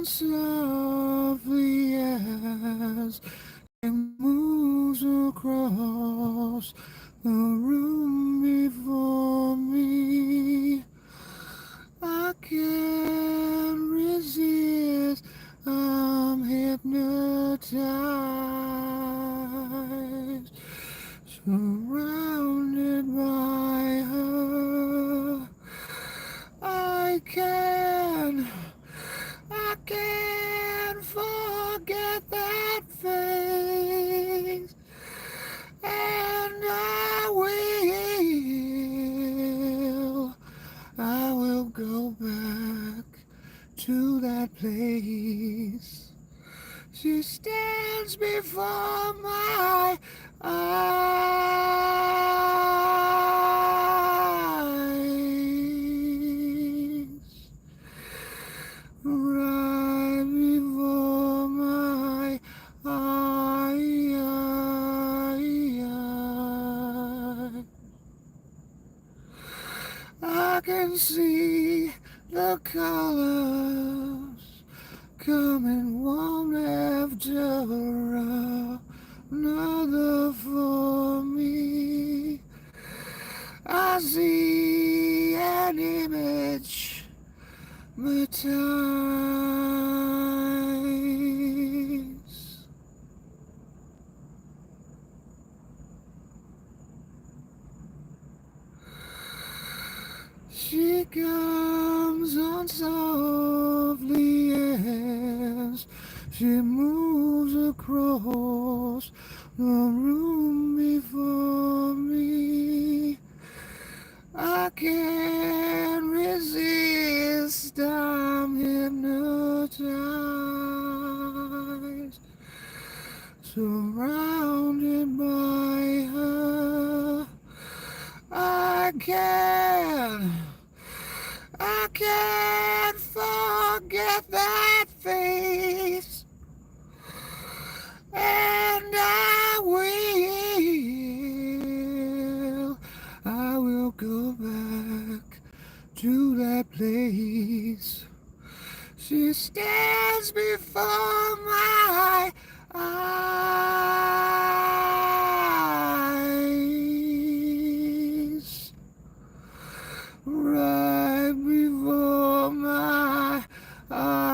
on softly as it moves across the room before me. I can't resist, I'm hypnotized, surrounded by her. I can't forget that face, and I will go back to that place. She stands before my eyes, right before my eyes. I can see the colors coming one after another for me. I see an image materialize. She comes on softly as she moves across the room before me. I can't resist, I'm hypnotized, surrounded by her. I can't forget that face, and I will go back to that place. She stands before my eyes, right before my eyes.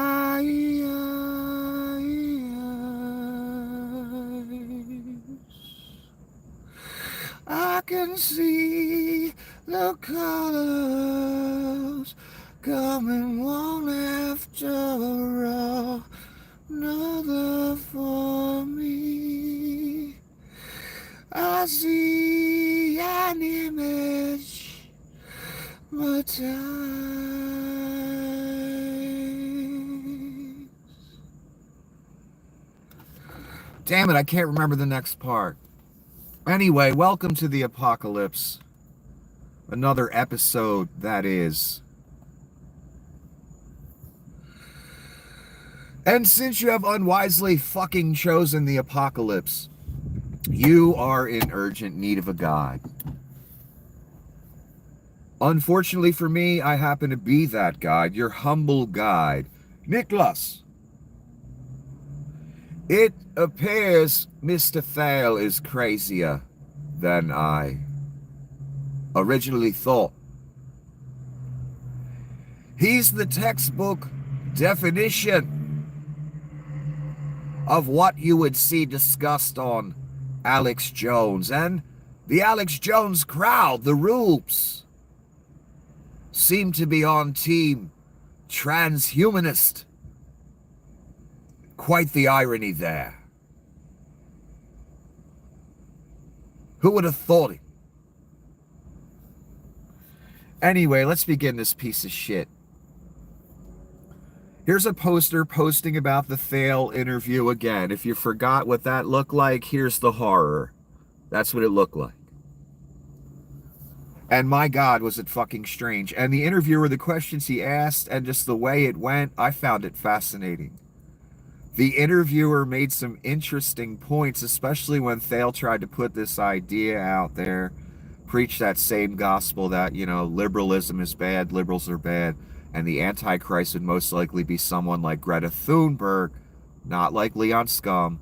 I can see the colors coming one after another for me. I see an image materialize. Damn it, I can't remember the next part. Anyway, welcome to the apocalypse. Another episode, that is. And since you have unwisely fucking chosen the apocalypse, you are in urgent need of a guide. Unfortunately for me, I happen to be that guide, your humble guide, Nicholas. It appears Mr. Thiel is crazier than I originally thought. He's the textbook definition of what you would see discussed on Alex Jones and the Alex Jones crowd. The rubes seem to be on team transhumanist. Quite the irony there. Who would have thought it? Anyway, let's begin this piece of shit. Here's a poster posting about the Thiel interview again. If you forgot what that looked like, here's the horror. That's what it looked like. And my God, was it fucking strange. And the interviewer, the questions he asked, and just the way it went, I found it fascinating. The interviewer made some interesting points, especially when Thiel tried to put this idea out there, preach that same gospel that, you know, liberalism is bad, liberals are bad. And the Antichrist would most likely be someone like Greta Thunberg, not like Leon Scum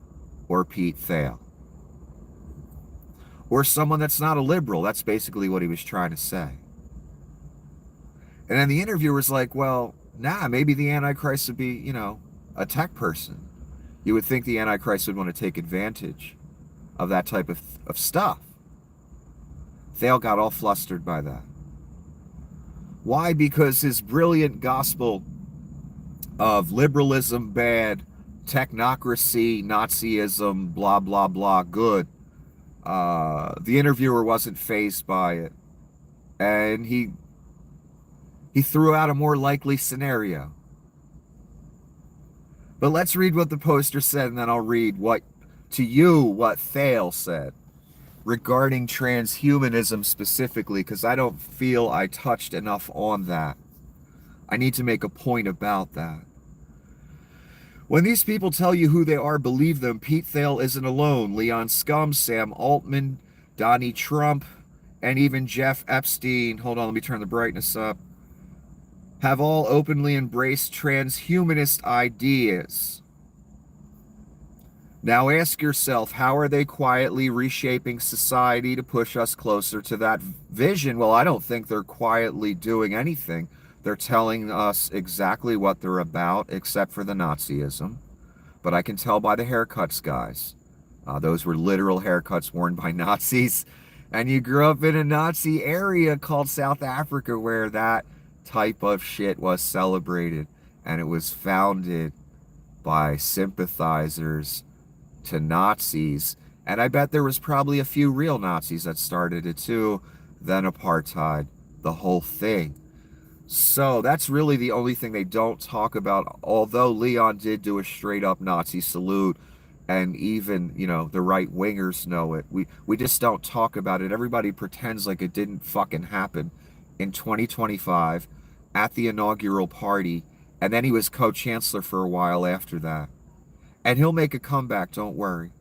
or Pete Thiel. Or someone that's not a liberal. That's basically what he was trying to say. And then the interviewer's like, well, nah, maybe the Antichrist would be, a tech person. You would think the Antichrist would want to take advantage of that type of stuff. Thiel got all flustered by that. Why? Because his brilliant gospel of liberalism bad, technocracy, Nazism, blah, blah, blah, good. The interviewer wasn't fazed by it. And he threw out a more likely scenario. But let's read what the poster said, and then I'll read what Thiel said regarding transhumanism specifically, because I don't feel I touched enough on that. I need to make a point about that. When these people tell you who they are, believe them. Pete Thiel isn't alone. Leon Scum, Sam Altman, Donnie Trump, and even Jeff Epstein, hold on, let me turn the brightness up, have all openly embraced transhumanist ideas. Now ask yourself, how are they quietly reshaping society to push us closer to that vision? Well, I don't think they're quietly doing anything. They're telling us exactly what they're about, except for the Nazism. But I can tell by the haircuts, guys. Those were literal haircuts worn by Nazis. And you grew up in a Nazi area called South Africa where that type of shit was celebrated. And it was founded by sympathizers to Nazis. And I bet there was probably a few real Nazis that started it too. Then apartheid, the whole thing. So that's really the only thing they don't talk about, although Leon did do a straight up Nazi salute, and even, the right wingers know it. We just don't talk about it. Everybody pretends like it didn't fucking happen in 2025 at the inaugural party, and then he was co-chancellor for a while after that. And he'll make a comeback, don't worry.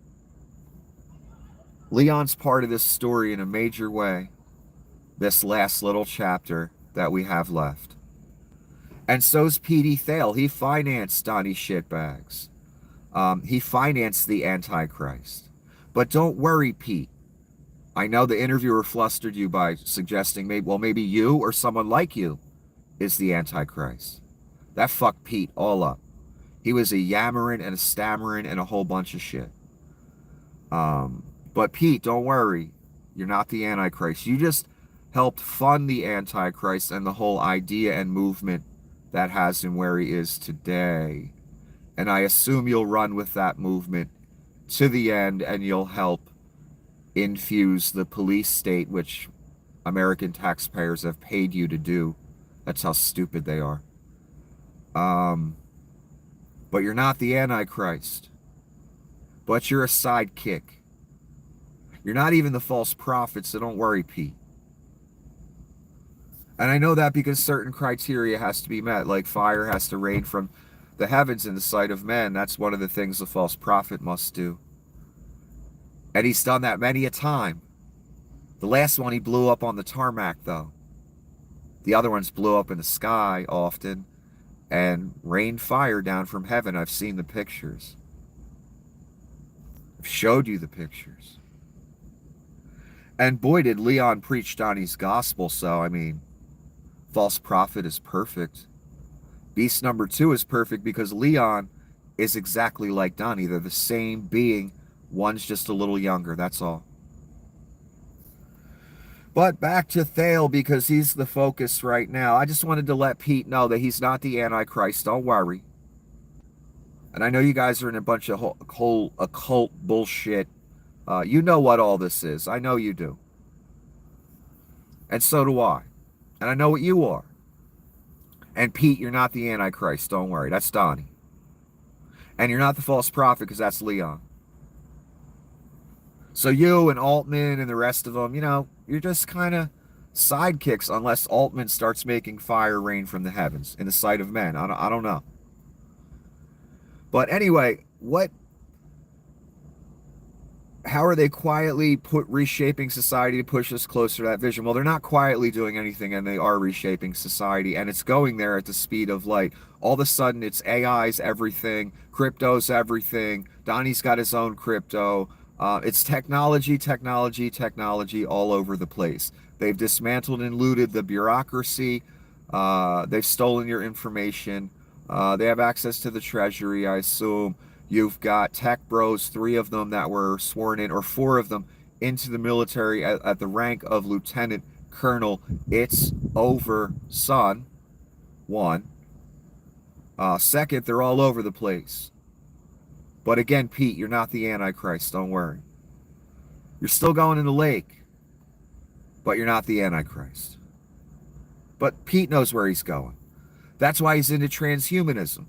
Leon's part of this story in a major way, this last little chapter that we have left. And so's Petey Thiel. He financed Donnie Shitbags. He financed the Antichrist. But don't worry, Pete. I know the interviewer flustered you by suggesting maybe you or someone like you is the Antichrist. That fucked Pete all up. He was a yammering and a stammering and a whole bunch of shit. But Pete, don't worry. You're not the Antichrist. You just helped fund the Antichrist and the whole idea and movement that has him where he is today. And I assume you'll run with that movement to the end, and you'll help infuse the police state, which American taxpayers have paid you to do. That's how stupid they are. But you're not the Antichrist. But you're a sidekick. You're not even the false prophet, so don't worry, Pete. And I know that because certain criteria has to be met, like fire has to rain from the heavens in the sight of men. That's one of the things the false prophet must do. And he's done that many a time. The last one, he blew up on the tarmac, though. The other ones blew up in the sky often and rained fire down from heaven. I've seen the pictures. I've showed you the pictures. And boy, did Leon preach Donnie's gospel, so, I mean, false prophet is perfect. Beast number 2 is perfect because Leon is exactly like Donnie. They're the same being. One's just a little younger, that's all. But back to Thiel, because he's the focus right now. I just wanted to let Pete know that he's not the Antichrist. Don't worry. And I know you guys are in a bunch of whole occult bullshit. You know what all this is. I know you do. And so do I. And I know what you are. And Pete, you're not the Antichrist. Don't worry. That's Donnie. And you're not the false prophet, because that's Leon. So you and Altman and the rest of them, you're just kind of sidekicks unless Altman starts making fire rain from the heavens in the sight of men. I don't know. But anyway, what how are they quietly reshaping society to push us closer to that vision? Well, they're not quietly doing anything, and they are reshaping society, and it's going there at the speed of light. All of a sudden, it's AI's everything, crypto's everything. Donnie's got his own crypto. It's technology, technology, technology all over the place. They've dismantled and looted the bureaucracy. They've stolen your information. They have access to the treasury, I assume. You've got tech bros, 3 of them that were sworn in, or 4 of them into the military at the rank of lieutenant colonel. It's over, son. 1. Second, they're all over the place. But again, Pete, you're not the Antichrist, don't worry. You're still going in the lake, but you're not the Antichrist. But Pete knows where he's going. That's why he's into transhumanism.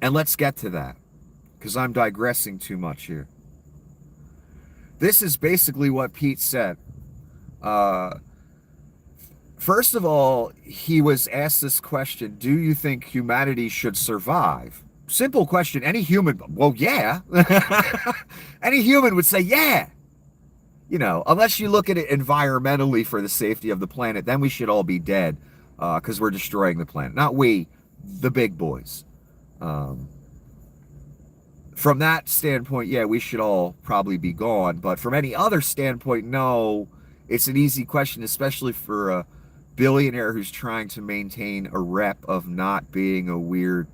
And let's get to that, because I'm digressing too much here. This is basically what Pete said. First of all, he was asked this question: do you think humanity should survive? Simple question. Any human, well, yeah. Any human would say, yeah. You know, unless you look at it environmentally for the safety of the planet, then we should all be dead, because we're destroying the planet. Not we, the big boys. From that standpoint, yeah, we should all probably be gone. But from any other standpoint, no. It's an easy question, especially for a billionaire who's trying to maintain a rep of not being a weird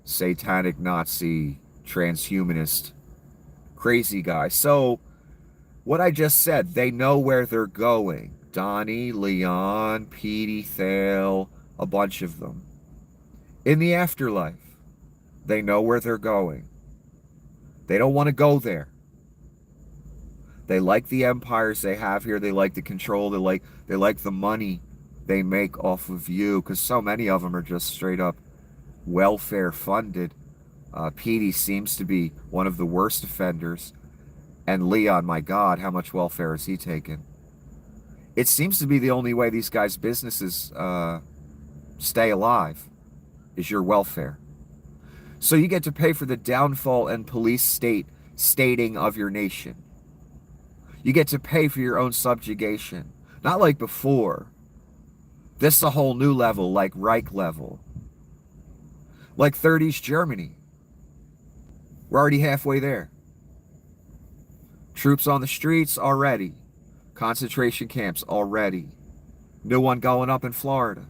satanic Nazi transhumanist crazy guy. So what I just said, they know where they're going. Donnie, Leon, Petey, Thiel, a bunch of them. In the afterlife, they know where they're going. They don't want to go there. They like the empires they have here. They like the control. They like the money they make off of you, because so many of them are just straight up welfare funded. Petey seems to be one of the worst offenders. And Leon, my God, how much welfare is he taking? It seems to be the only way these guys' businesses stay alive is your welfare. So you get to pay for the downfall and police stating of your nation. You get to pay for your own subjugation. Not like before. This is a whole new level, like Reich level. Like 30s Germany. We're already halfway there. Troops on the streets already. Concentration camps already. New one going up in Florida.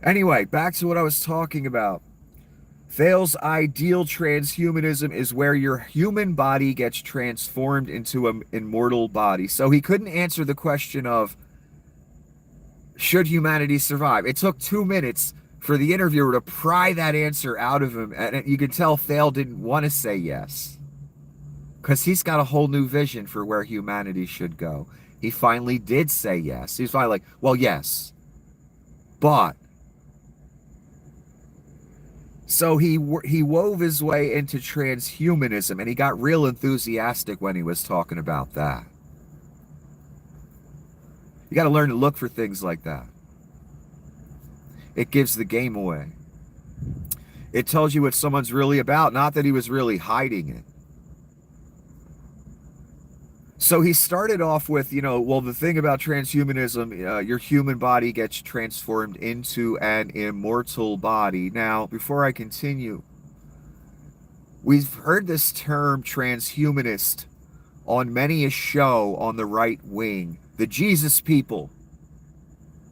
Anyway, back to what I was talking about. Thiel's ideal transhumanism is where your human body gets transformed into an immortal body. So he couldn't answer the question of, should humanity survive? It took 2 minutes for the interviewer to pry that answer out of him. And you could tell Thiel didn't want to say yes, because he's got a whole new vision for where humanity should go. He finally did say yes. He's finally like, well, yes, but... So he wove his way into transhumanism, and he got real enthusiastic when he was talking about that. You got to learn to look for things like that. It gives the game away. It tells you what someone's really about, not that he was really hiding it. So he started off with, well, the thing about transhumanism, your human body gets transformed into an immortal body. Now, before I continue, we've heard this term transhumanist on many a show on the right wing, the Jesus people.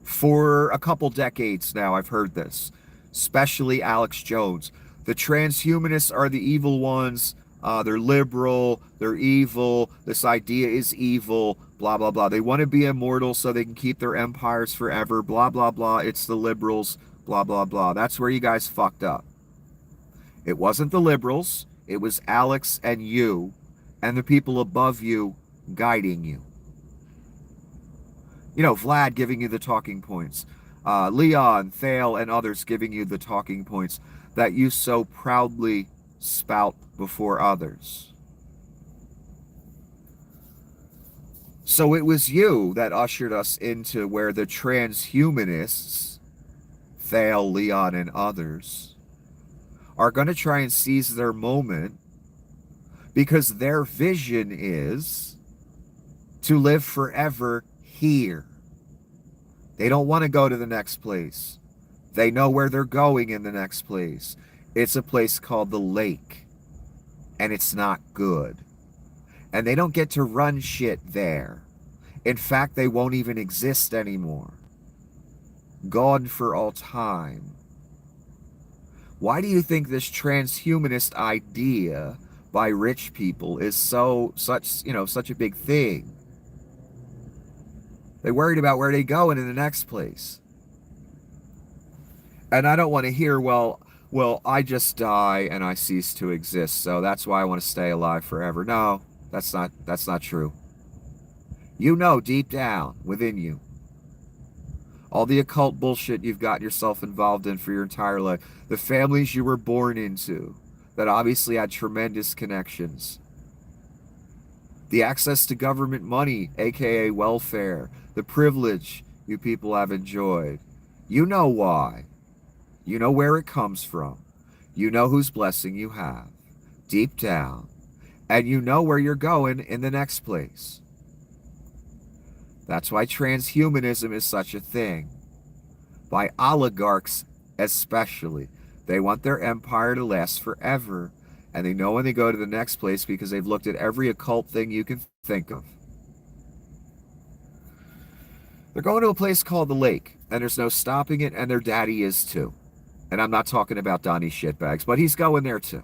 For a couple decades now, I've heard this, especially Alex Jones. The transhumanists are the evil ones. They're liberal, they're evil, this idea is evil, blah, blah, blah. They want to be immortal so they can keep their empires forever, blah, blah, blah. It's the liberals, blah, blah, blah. That's where you guys fucked up. It wasn't the liberals. It was Alex and you and the people above you guiding you. Vlad giving you the talking points. Leon, Thiel, and others giving you the talking points that you so proudly spout before others. So it was you that ushered us into where the transhumanists, Thiel, Leon, and others, are going to try and seize their moment because their vision is to live forever here. They don't want to go to the next place. They know where they're going in the next place. It's a place called the lake, and it's not good. And they don't get to run shit there. In fact, they won't even exist anymore. Gone for all time. Why do you think this transhumanist idea by rich people is such a big thing? They're worried about where they go in the next place. And I don't want to hear, well, I just die and I cease to exist, so that's why I want to stay alive forever. No, that's not true. You know deep down within you, all the occult bullshit you've gotten yourself involved in for your entire life, the families you were born into that obviously had tremendous connections, the access to government money, aka welfare, the privilege you people have enjoyed. You know why. You know where it comes from. You know whose blessing you have, deep down. And you know where you're going in the next place. That's why transhumanism is such a thing. By oligarchs especially. They want their empire to last forever. And they know when they go to the next place because they've looked at every occult thing you can think of. They're going to a place called the lake, and there's no stopping it, and their daddy is too. And I'm not talking about Donnie shitbags, but he's going there too.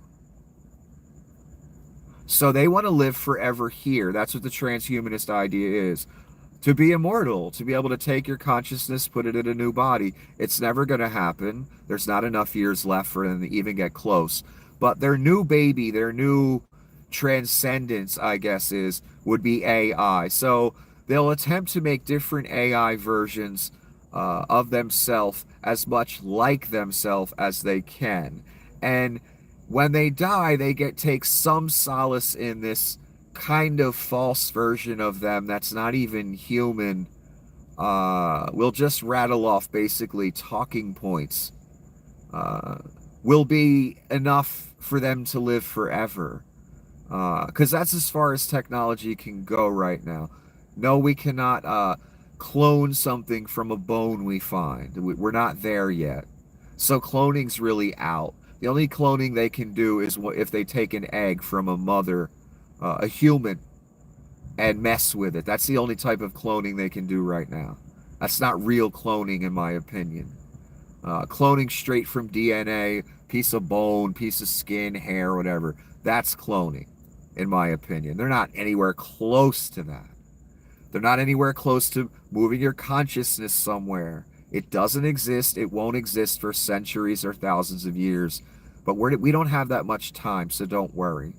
So they want to live forever here. That's what the transhumanist idea is. To be immortal, to be able to take your consciousness, put it in a new body. It's never going to happen. There's not enough years left for them to even get close. But their new baby, their new transcendence, I guess, would be AI. So they'll attempt to make different AI versions of themselves as much like themselves as they can. And when they die, they take some solace in this kind of false version of them that's not even human. We'll just rattle off basically talking points. Will be enough for them to live forever. Because that's as far as technology can go right now. No, we cannot clone something from a bone we find. We're not there yet. So cloning's really out. The only cloning they can do is if they take an egg from a mother, a human, and mess with it. That's the only type of cloning they can do right now. That's not real cloning, in my opinion. Cloning straight from DNA, piece of bone, piece of skin, hair, whatever. That's cloning, in my opinion. They're not anywhere close to that. They're not anywhere close to moving your consciousness somewhere. It doesn't exist. It won't exist for centuries or thousands of years. But we don't have that much time, so don't worry.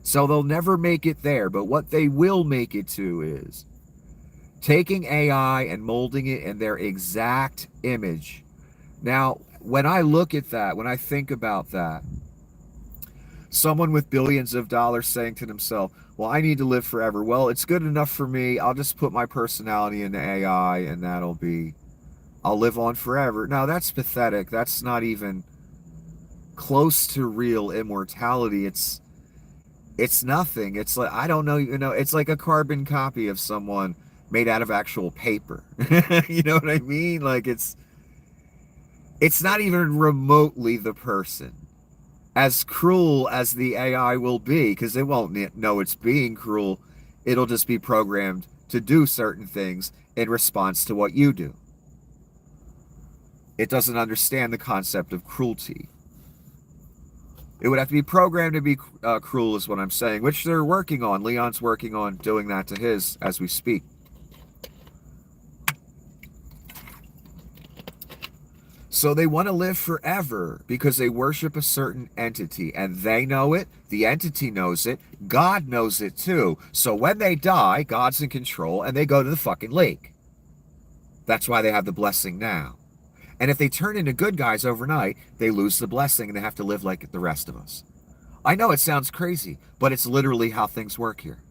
So they'll never make it there. But what they will make it to is taking AI and molding it in their exact image. Now, when I look at that, when I think about that, someone with billions of dollars saying to themselves, well, I need to live forever. Well, it's good enough for me. I'll just put my personality into AI and I'll live on forever. Now, that's pathetic. That's not even close to real immortality. It's nothing. It's like, I don't know, it's like a carbon copy of someone made out of actual paper. You know what I mean? Like it's not even remotely the person. As cruel as the AI will be, because it won't know it's being cruel, it'll just be programmed to do certain things in response to what you do. It doesn't understand the concept of cruelty. It would have to be programmed to be cruel is what I'm saying, which they're working on. Leon's working on doing that to his as we speak. So they want to live forever because they worship a certain entity, and they know it, the entity knows it, God knows it too. So when they die, God's in control, and they go to the fucking lake. That's why they have the blessing now. And if they turn into good guys overnight, they lose the blessing and they have to live like the rest of us. I know it sounds crazy, but it's literally how things work here.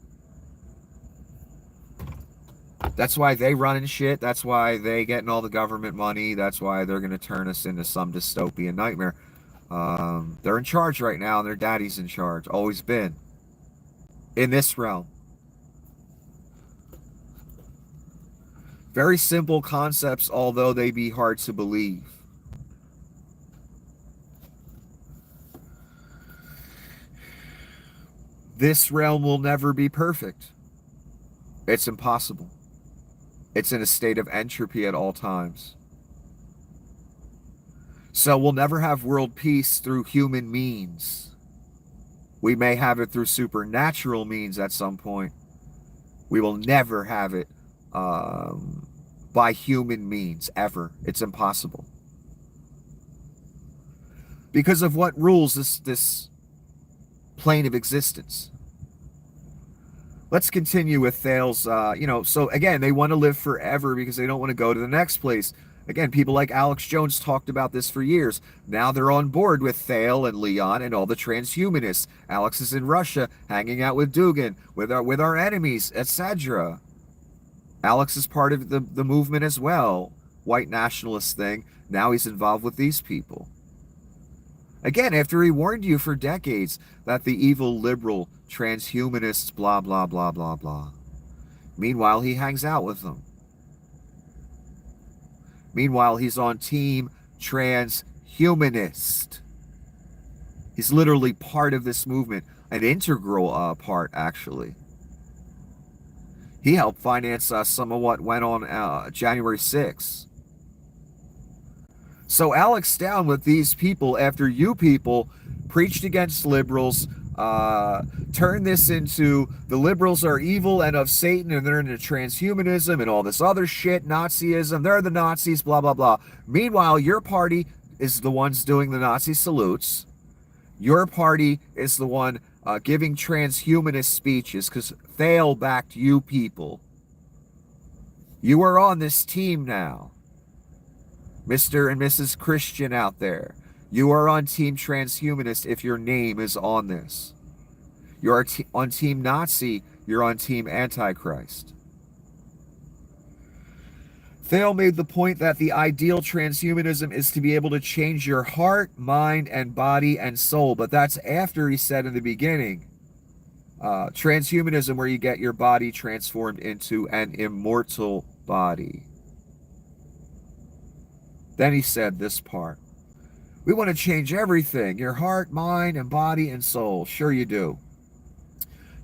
That's why they running shit. That's why they getting all the government money. That's why they're going to turn us into some dystopian nightmare. They're in charge right now, and their daddy's in charge. Always been. In this realm. Very simple concepts, although they be hard to believe. This realm will never be perfect. It's impossible. It's in a state of entropy at all times. So we'll never have world peace through human means. We may have it through supernatural means at some point. We will never have it by human means, ever. It's impossible. Because of what rules this plane of existence. Let's continue with Thiel's, so again, they want to live forever because they don't want to go to the next place. Again, people like Alex Jones talked about this for years. Now they're on board with Thiel and Leon and all the transhumanists. Alex is in Russia, hanging out with Dugin, with our enemies, etc. Alex is part of the movement as well. White nationalist thing. Now he's involved with these people. Again, after he warned you for decades that the evil liberal transhumanists, blah, blah, blah, blah, blah. Meanwhile, he hangs out with them. Meanwhile, he's on team transhumanist. He's literally part of this movement, an integral part, actually. He helped finance some of what went on January 6th. So Alex down with these people after you people preached against liberals, turned this into the liberals are evil and of Satan and they're into transhumanism and all this other shit, Nazism, they're the Nazis, blah, blah, blah. Meanwhile, your party is the ones doing the Nazi salutes. Your party is the one giving transhumanist speeches because Thiel backed you people. You are on this team now. Mr. and Mrs. Christian out there, you are on Team Transhumanist if your name is on this. You're on Team Nazi, you're on Team Antichrist. Thiel made the point that the ideal transhumanism is to be able to change your heart, mind, and body and soul. But that's after he said in the beginning, transhumanism where you get your body transformed into an immortal body. Then he said this part. We want to change everything. Your heart, mind, and body and soul. Sure you do.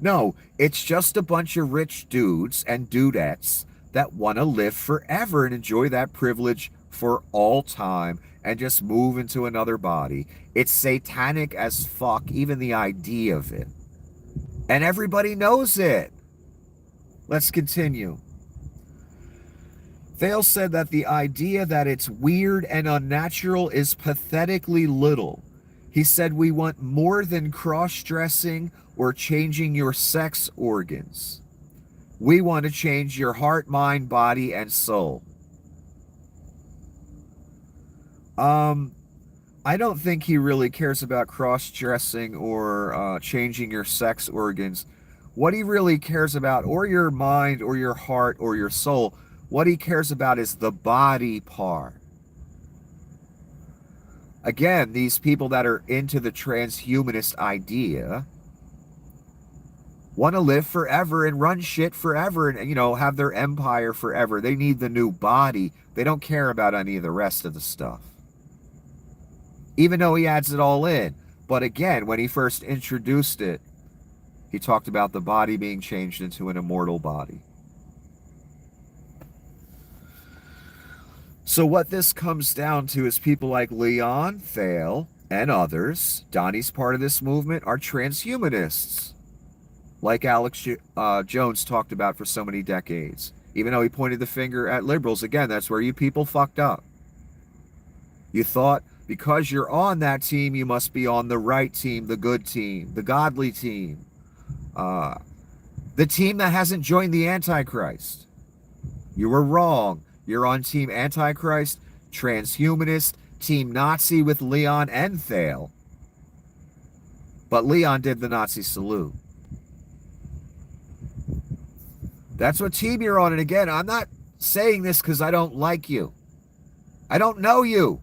No, it's just a bunch of rich dudes and dudettes that want to live forever and enjoy that privilege for all time and just move into another body. It's satanic as fuck, even the idea of it. And everybody knows it. Let's continue. Thiel said that the idea that it's weird and unnatural is pathetically little. He said we want more than cross-dressing or changing your sex organs. We want to change your heart, mind, body, and soul. I don't think he really cares about cross-dressing or changing your sex organs. What he really cares about, or your mind, or your heart, or your soul, what he cares about is the body part. Again, these people that are into the transhumanist idea want to live forever and run shit forever and, have their empire forever. They need the new body. They don't care about any of the rest of the stuff. Even though he adds it all in. But again, when he first introduced it, he talked about the body being changed into an immortal body. So what this comes down to is people like Leon, Thiel, and others, Donnie's part of this movement, are transhumanists. Like Alex Jones talked about for so many decades. Even though he pointed the finger at liberals, again, that's where you people fucked up. You thought because you're on that team, you must be on the right team, the good team, the godly team. The team that hasn't joined the Antichrist. You were wrong. You're on Team Antichrist, Transhumanist, Team Nazi with Leon and Thiel. But Leon did the Nazi salute. That's what team you're on. And again, I'm not saying this because I don't like you. I don't know you.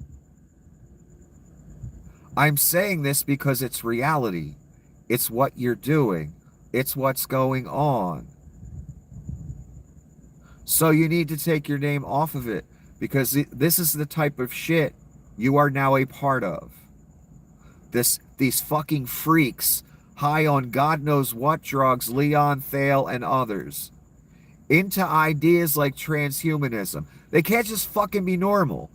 I'm saying this because it's reality. It's what you're doing. It's what's going on. So you need to take your name off of it, because this is the type of shit you are now a part of. These fucking freaks high on God knows what drugs, Leon, Thiel, and others, into ideas like transhumanism. They can't just fucking be normal.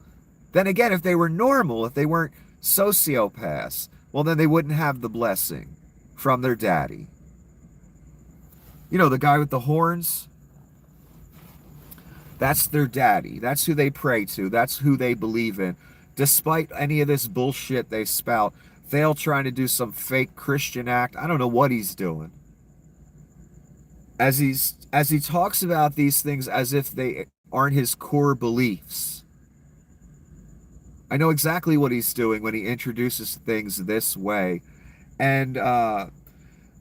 Then again, if they were normal, if they weren't sociopaths, well, then they wouldn't have the blessing from their daddy. You know, the guy with the horns? That's their daddy. That's who they pray to. That's who they believe in. Despite any of this bullshit they spout, Thiel trying to do some fake Christian act. I don't know what he's doing. As he talks about these things as if they aren't his core beliefs. I know exactly what he's doing when he introduces things this way. And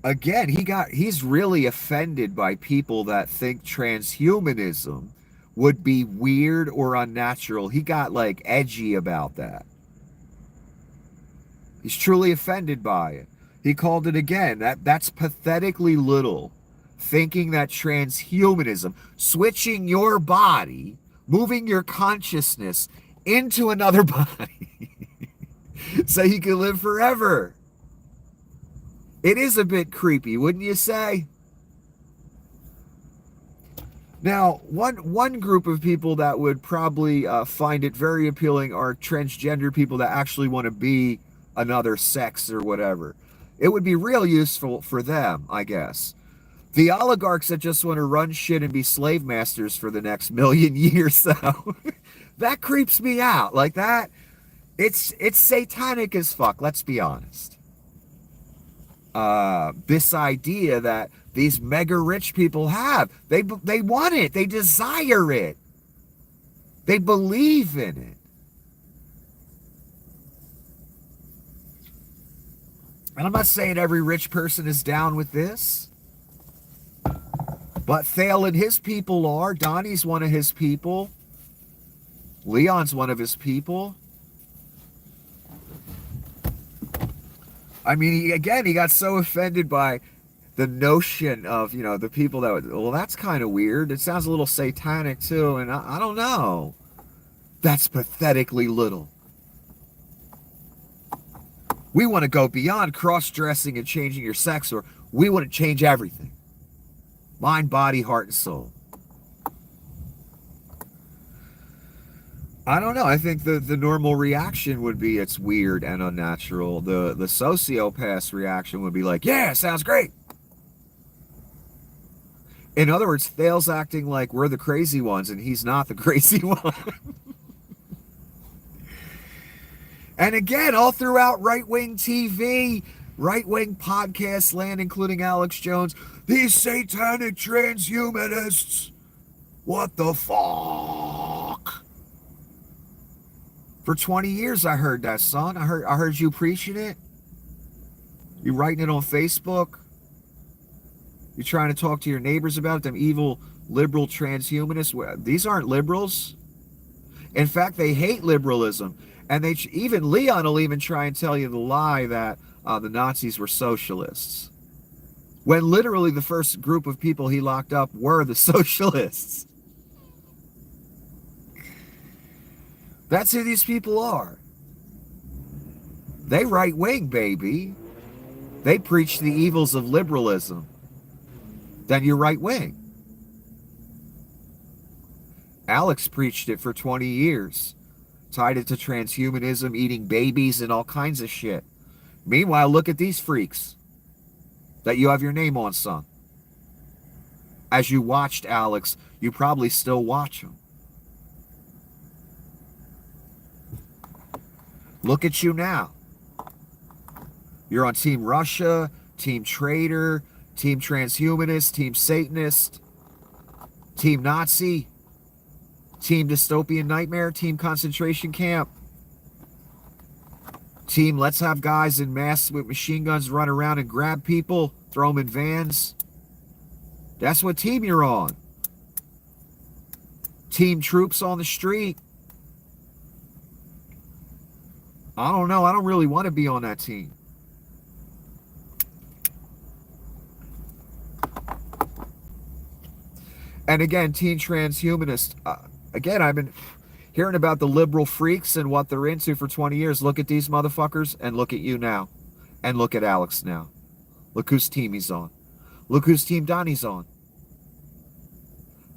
again, he's really offended by people that think transhumanism would be weird or unnatural. He got like edgy about that. He's truly offended by it. He called it, again, that's pathetically little. Thinking that transhumanism, switching your body, moving your consciousness into another body so you can live forever. It is a bit creepy, wouldn't you say? Now, one group of people that would probably find it very appealing are transgender people that actually want to be another sex or whatever. It would be real useful for them, I guess. The oligarchs that just want to run shit and be slave masters for the next million years, though, that creeps me out. Like that, it's satanic as fuck, let's be honest. This idea that these mega rich people have, they want it, they desire it, they believe in it. And I'm not saying every rich person is down with this, but Thiel and his people are. Donnie's one of his people. Leon's one of his people. I mean, he got so offended by the notion of, the people that would, well, that's kind of weird. It sounds a little satanic too, and I don't know. That's pathetically little. We want to go beyond cross-dressing and changing your sex, or we want to change everything. Mind, body, heart, and soul. I don't know. I think the normal reaction would be it's weird and unnatural. The sociopath's reaction would be like, yeah, sounds great. In other words, Thiel's acting like we're the crazy ones and he's not the crazy one. And again, all throughout right-wing TV, right-wing podcast land, including Alex Jones, these satanic transhumanists. What the fuck? For 20 years I heard that, son. I heard you preaching it. You writing it on Facebook. You trying to talk to your neighbors about it, them evil liberal transhumanists. These aren't liberals. In fact, they hate liberalism. And even Leon will even try and tell you the lie that the Nazis were socialists, when literally the first group of people he locked up were the socialists. That's who these people are. They right-wing, baby. They preach the evils of liberalism. Then you're right-wing. Alex preached it for 20 years. Tied it to transhumanism, eating babies, and all kinds of shit. Meanwhile, look at these freaks that you have your name on, son. As you watched Alex, you probably still watch him. Look at you now. You're on Team Russia, Team Traitor, Team Transhumanist, Team Satanist, Team Nazi, Team Dystopian Nightmare, Team Concentration Camp, Team Let's have guys in masks with machine guns run around and grab people, throw them in vans. That's what team you're on. Team Troops on the street. I don't know. I don't really want to be on that team. And again, teen transhumanist. Again, I've been hearing about the liberal freaks and what they're into for 20 years. Look at these motherfuckers and look at you now. And look at Alex now. Look whose team he's on. Look whose team Donnie's on.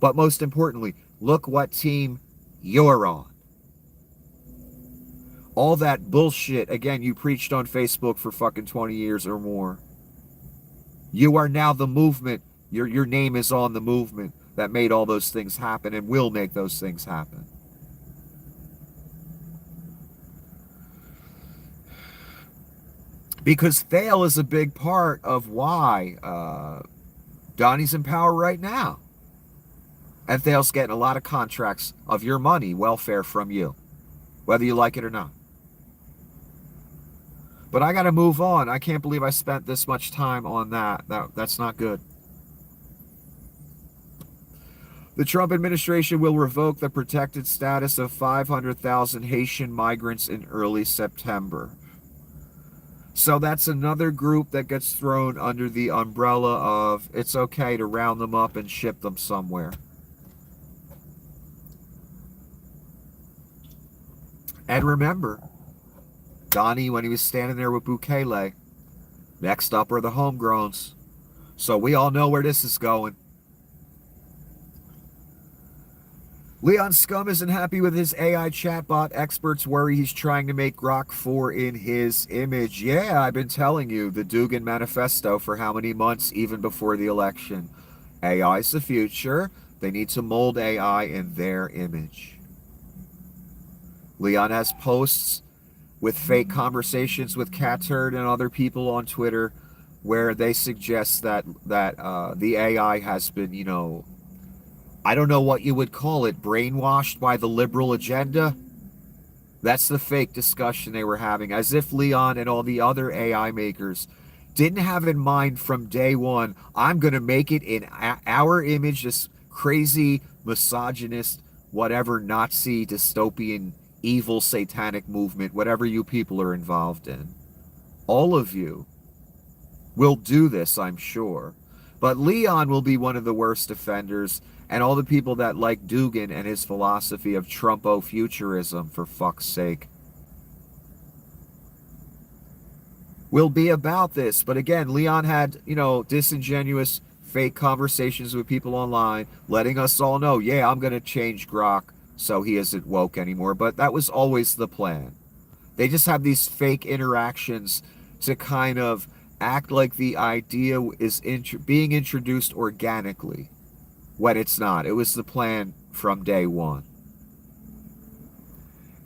But most importantly, look what team you're on. All that bullshit, again, you preached on Facebook for fucking 20 years or more. You are now the movement. Your name is on the movement that made all those things happen and will make those things happen. Because Thiel is a big part of why Donnie's in power right now. And Thiel's getting a lot of contracts of your money, welfare from you, whether you like it or not. But I got to move on. I can't believe I spent this much time on that. That's not good. The Trump administration will revoke the protected status of 500,000 Haitian migrants in early September. So that's another group that gets thrown under the umbrella of it's okay to round them up and ship them somewhere. And remember, Donnie, when he was standing there with Bukele, next up are the homegrowns. So we all know where this is going. Leon Scum isn't happy with his AI chatbot. Experts worry he's trying to make Grok 4 in his image. Yeah, I've been telling you, the Dugan Manifesto for how many months, even before the election. AI's the future. They need to mold AI in their image. Leon has posts with fake conversations with Catturd and other people on Twitter where they suggest that the AI has been, I don't know what you would call it, brainwashed by the liberal agenda. That's the fake discussion they were having, as if Leon and all the other AI makers didn't have in mind from day one, I'm going to make it in our image, this crazy, misogynist, whatever Nazi, dystopian, evil, satanic movement, whatever you people are involved in. All of you will do this, I'm sure. But Leon will be one of the worst offenders, and all the people that like Dugan and his philosophy of Trumpo-futurism, for fuck's sake, will be about this. But again, Leon had, disingenuous, fake conversations with people online, letting us all know, yeah, I'm going to change Grok so he isn't woke anymore. But that was always the plan. They just have these fake interactions to kind of act like the idea is being introduced organically when it's not. It was the plan from day one.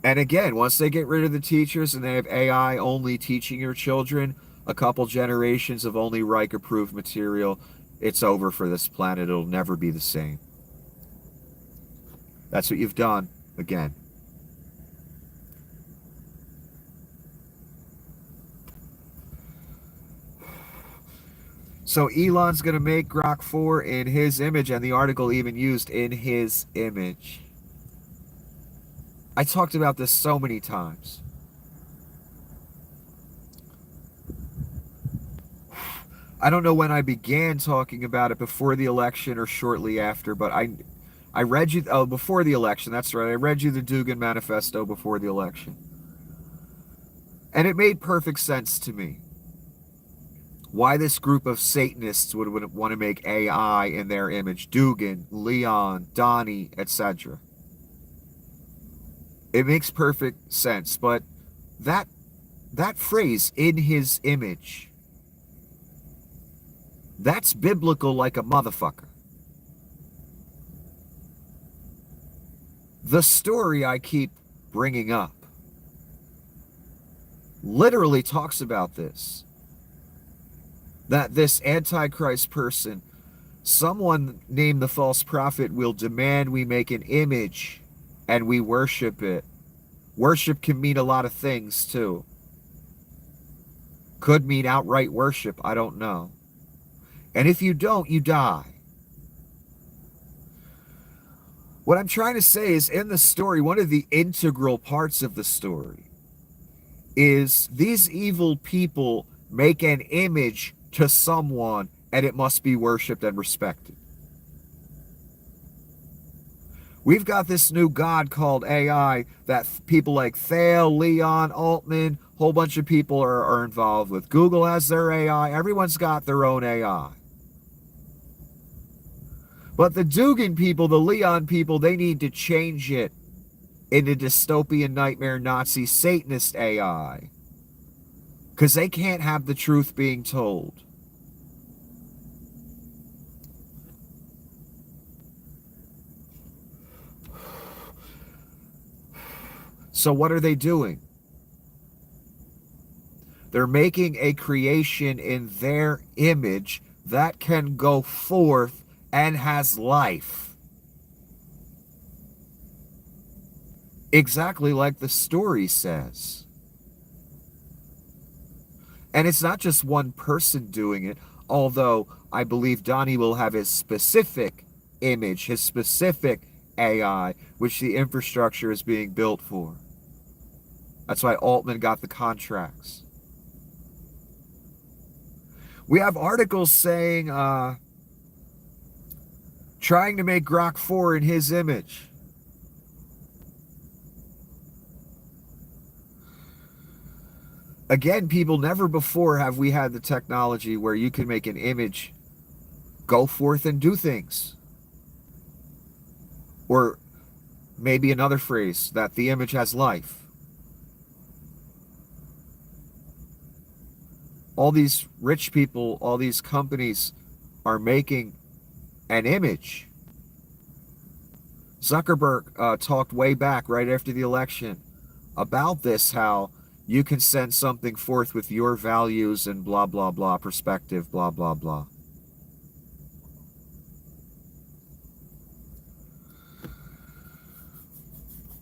And again, once they get rid of the teachers and they have AI only teaching your children, a couple generations of only Reich-approved material, it's over for this planet. It'll never be the same. That's what you've done, again. So Elon's going to make Grok 4 in his image, and the article even used in his image. I talked about this so many times. I don't know when I began talking about it, before the election or shortly after, but I read you, before the election, that's right, I read you the Dugan Manifesto before the election. And it made perfect sense to me why this group of Satanists would want to make AI in their image. Dugan, Leon, Donnie, etc. It makes perfect sense, but that phrase, in his image, that's biblical like a motherfucker. The story I keep bringing up literally talks about this. That this Antichrist person, someone named the false prophet, will demand we make an image and we worship it. Worship can mean a lot of things too. Could mean outright worship, I don't know. And if you don't, you die. What I'm trying to say is, in the story, one of the integral parts of the story is these evil people make an image to someone and it must be worshipped and respected. We've got this new god called AI that people like Thiel, Leon, Altman, whole bunch of people are involved with. Google has their AI. Everyone's got their own AI. But the Dugan people, the Leon people, they need to change it into dystopian nightmare Nazi Satanist AI. Because they can't have the truth being told. So what are they doing? They're making a creation in their image that can go forth and has life. Exactly like the story says. And it's not just one person doing it, although I believe Donnie will have his specific image, his specific AI, which the infrastructure is being built for. That's why Altman got the contracts. We have articles saying, trying to make Grok 4 in his image. Again, people, never before have we had the technology where you can make an image go forth and do things. Or maybe another phrase, that the image has life. All these rich people, all these companies are making an image. Zuckerberg talked way back right after the election about this, how you can send something forth with your values and blah, blah, blah, perspective, blah, blah, blah.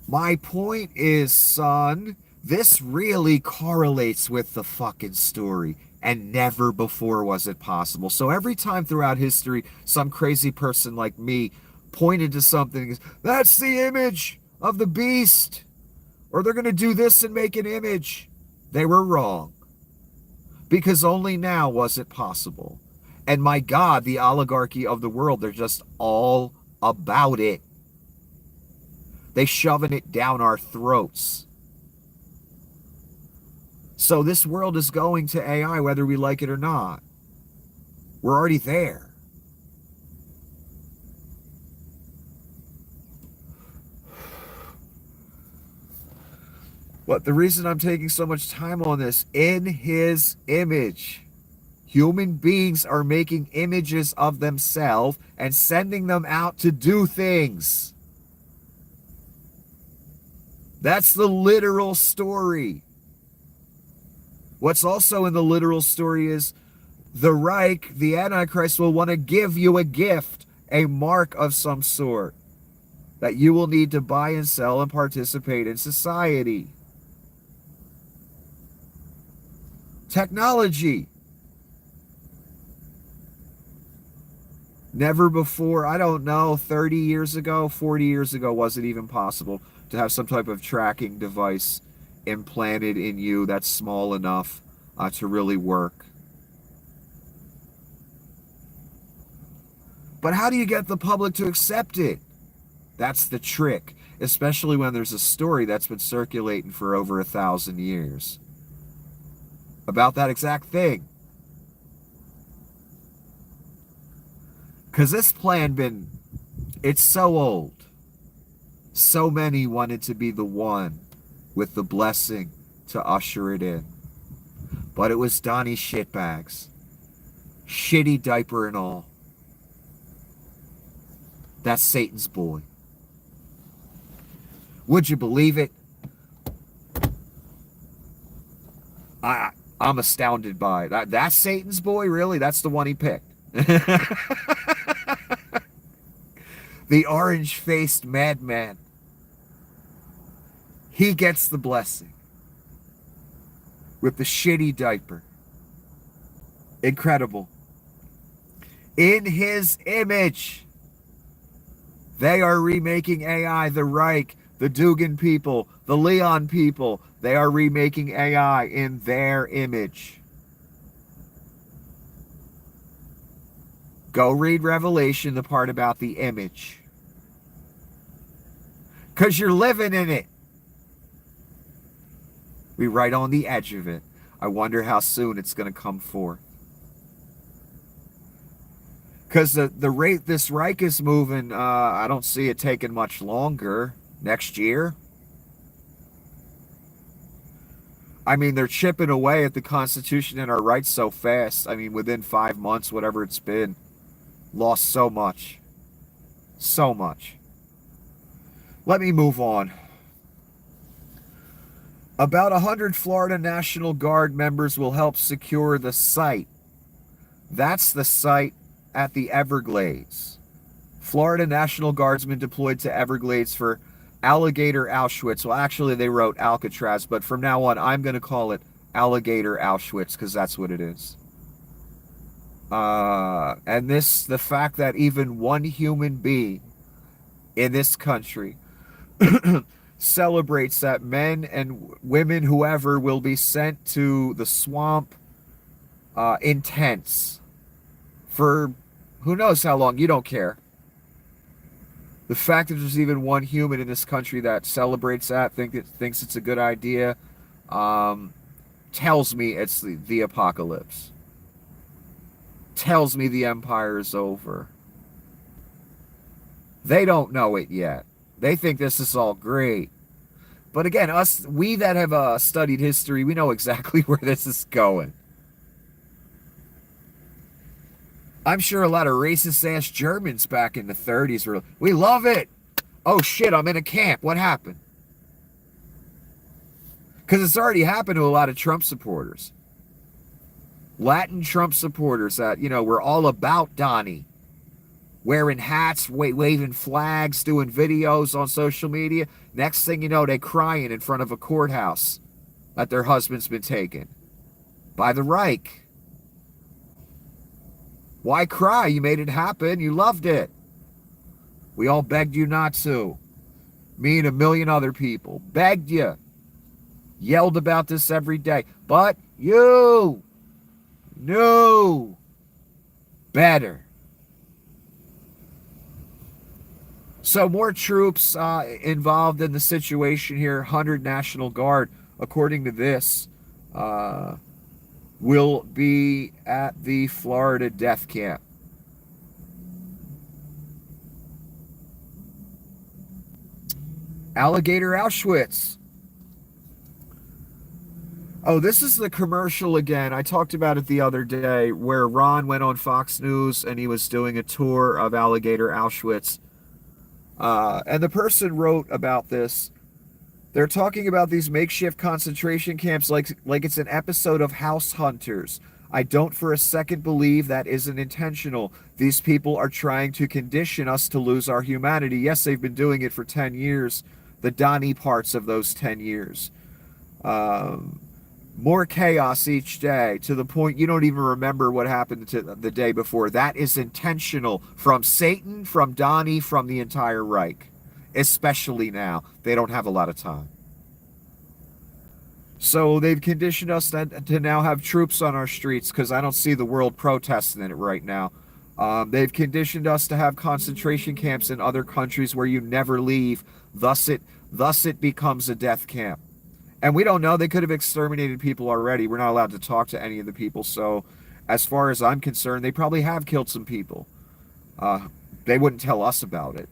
My point is, son, this really correlates with the fucking story, and never before was it possible. So every time throughout history, some crazy person like me pointed to something, that's the image of the beast, or they're going to do this and make an image, they were wrong. Because only now was it possible. And my God, the oligarchy of the world, they're just all about it. They shoving it down our throats. So this world is going to AI whether we like it or not. We're already there. But the reason I'm taking so much time on this, in his image, human beings are making images of themselves and sending them out to do things. That's the literal story. What's also in the literal story is the Reich, the Antichrist, will want to give you a gift, a mark of some sort, that you will need to buy and sell and participate in society. Technology. Never before, I don't know, 30 years ago, 40 years ago, was it even possible to have some type of tracking device implanted in you that's small enough to really work. But how do you get the public to accept it? That's the trick, especially when there's a story that's been circulating for over 1,000 years about that exact thing. Because this plan it's so old. So many wanted to be the one with the blessing to usher it in. But it was Donnie Shitbags. Shitty diaper and all. That's Satan's boy. Would you believe it? I'm astounded by it. That's Satan's boy? Really? That's the one he picked. The orange-faced madman. He gets the blessing. With the shitty diaper. Incredible. In his image. They are remaking AI, the Reich, the Dugan people, The Leon people, they are remaking AI in their image. Go read Revelation, the part about the image. Because you're living in it. We're right on the edge of it. I wonder how soon it's going to come forth. Because the rate this Reich is moving, I don't see it taking much longer. Next year. I mean, they're chipping away at the Constitution and our rights so fast. I mean, within 5 months, whatever it's been, lost so much. So much. Let me move on. About 100 Florida National Guard members will help secure the site. That's the site at the Everglades. Florida National Guardsmen deployed to Everglades for Alligator AuschwitZ. Well, actually, they wrote Alcatraz, but from now on, I'm going to call it Alligator AuschwitZ because that's what it is. And the fact that even one human being in this country celebrates that men and women, whoever, will be sent to the swamp in tents for who knows how long. You don't care. The fact that there's even one human in this country that celebrates that, thinks it's a good idea, tells me it's the apocalypse. Tells me the empire is over. They don't know it yet. They think this is all great. But again, we that have studied history, we know exactly where this is going. I'm sure a lot of racist-ass Germans back in the 30s were, we love it. Oh shit, I'm in a camp. What happened? Because it's already happened to a lot of Trump supporters. Latin Trump supporters that, were all about Donnie. Wearing hats, waving flags, doing videos on social media. Next thing you know, they crying in front of a courthouse that their husband's been taken by the Reich. Why cry? You made it happen. You loved it. We all begged you not to. Me and a million other people begged you. Yelled about this every day. But you knew better. So more troops involved in the situation here. 100 National Guard, according to this, will be at the Florida death camp. Alligator Auschwitz. Oh, this is the commercial again. I talked about it the other day where Ron went on Fox News and he was doing a tour of Alligator Auschwitz. And the person wrote about this. They're talking about these makeshift concentration camps like it's an episode of House Hunters. I don't for a second believe that isn't intentional. These people are trying to condition us to lose our humanity. Yes, they've been doing it for 10 years. The Donnie parts of those 10 years. More chaos each day to the point you don't even remember what happened to the day before. That is intentional from Satan, from Donnie, from the entire Reich. Especially now. They don't have a lot of time. So they've conditioned us to now have troops on our streets because I don't see the world protesting it right now. They've conditioned us to have concentration camps in other countries where you never leave. Thus it becomes a death camp. And we don't know. They could have exterminated people already. We're not allowed to talk to any of the people. So as far as I'm concerned, they probably have killed some people. They wouldn't tell us about it.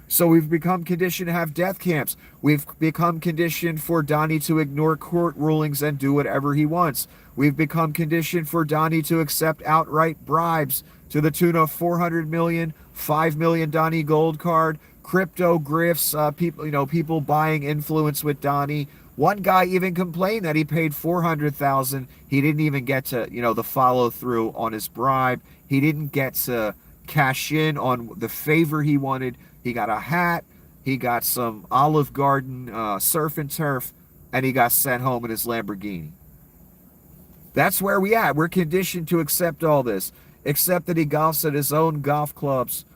So we've become conditioned to have death camps. We've become conditioned for Donnie to ignore court rulings and do whatever he wants. We've become conditioned for Donnie to accept outright bribes to the tune of 400 million, 5 million Donnie gold card, crypto grifts, people buying influence with Donnie. One guy even complained that he paid $400,000. He didn't even get to, the follow through on his bribe. He didn't get to cash in on the favor he wanted. He got a hat, he got some Olive Garden surf and turf, and he got sent home in his Lamborghini. That's where we at. We're conditioned to accept all this. Except that he golfs at his own golf clubs,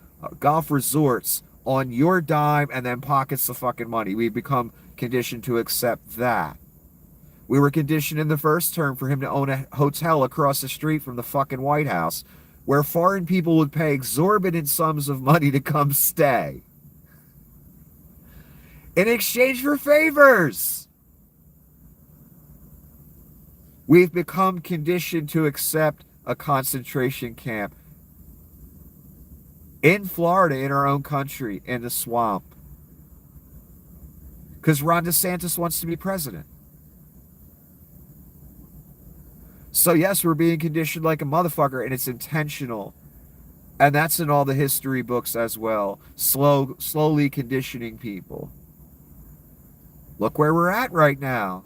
golf resorts, on your dime, and then pockets the fucking money. We've become conditioned to accept that. We were conditioned in the first term for him to own a hotel across the street from the fucking White House, where foreign people would pay exorbitant sums of money to come stay in exchange for favors. We've become conditioned to accept a concentration camp in Florida, in our own country, in the swamp, because Ron DeSantis wants to be president. So yes, we're being conditioned like a motherfucker, and it's intentional. And that's in all the history books as well. Slowly conditioning people. Look where we're at right now.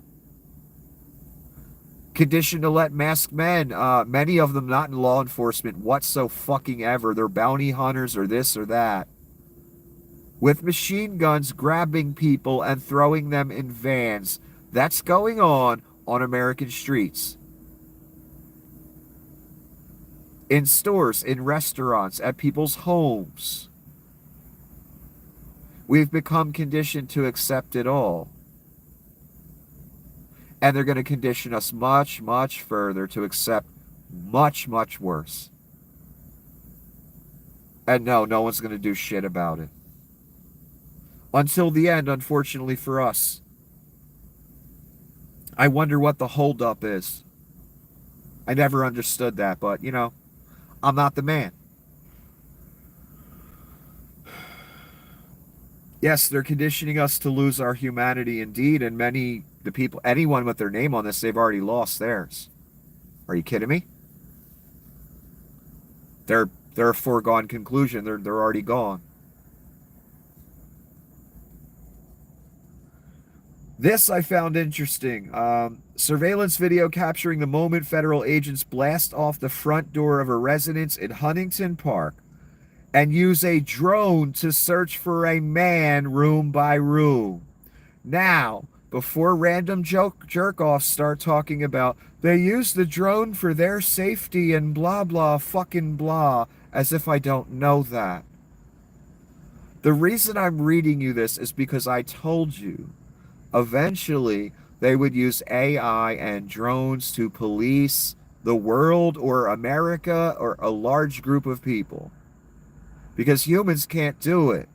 Conditioned to let masked men, many of them not in law enforcement whatsoever. They're bounty hunters or this or that, with machine guns grabbing people and throwing them in vans. That's going on American streets. In stores, in restaurants, at people's homes. We've become conditioned to accept it all. And they're going to condition us much, much further to accept much, much worse. And no one's going to do shit about it. Until the end, unfortunately for us. I wonder what the holdup is. I never understood that, but, you know, I'm not the man. Yes, they're conditioning us to lose our humanity indeed, and the people, anyone with their name on this, they've already lost theirs. Are you kidding me? They're a foregone conclusion. They're already gone. This I found interesting. Surveillance video capturing the moment federal agents blast off the front door of a residence in Huntington Park and use a drone to search for a man room by room. Now, before random jerk-offs start talking about they use the drone for their safety and blah blah fucking blah, as if I don't know that. The reason I'm reading you this is because I told you eventually they would use AI and drones to police the world or America or a large group of people. Because humans can't do it.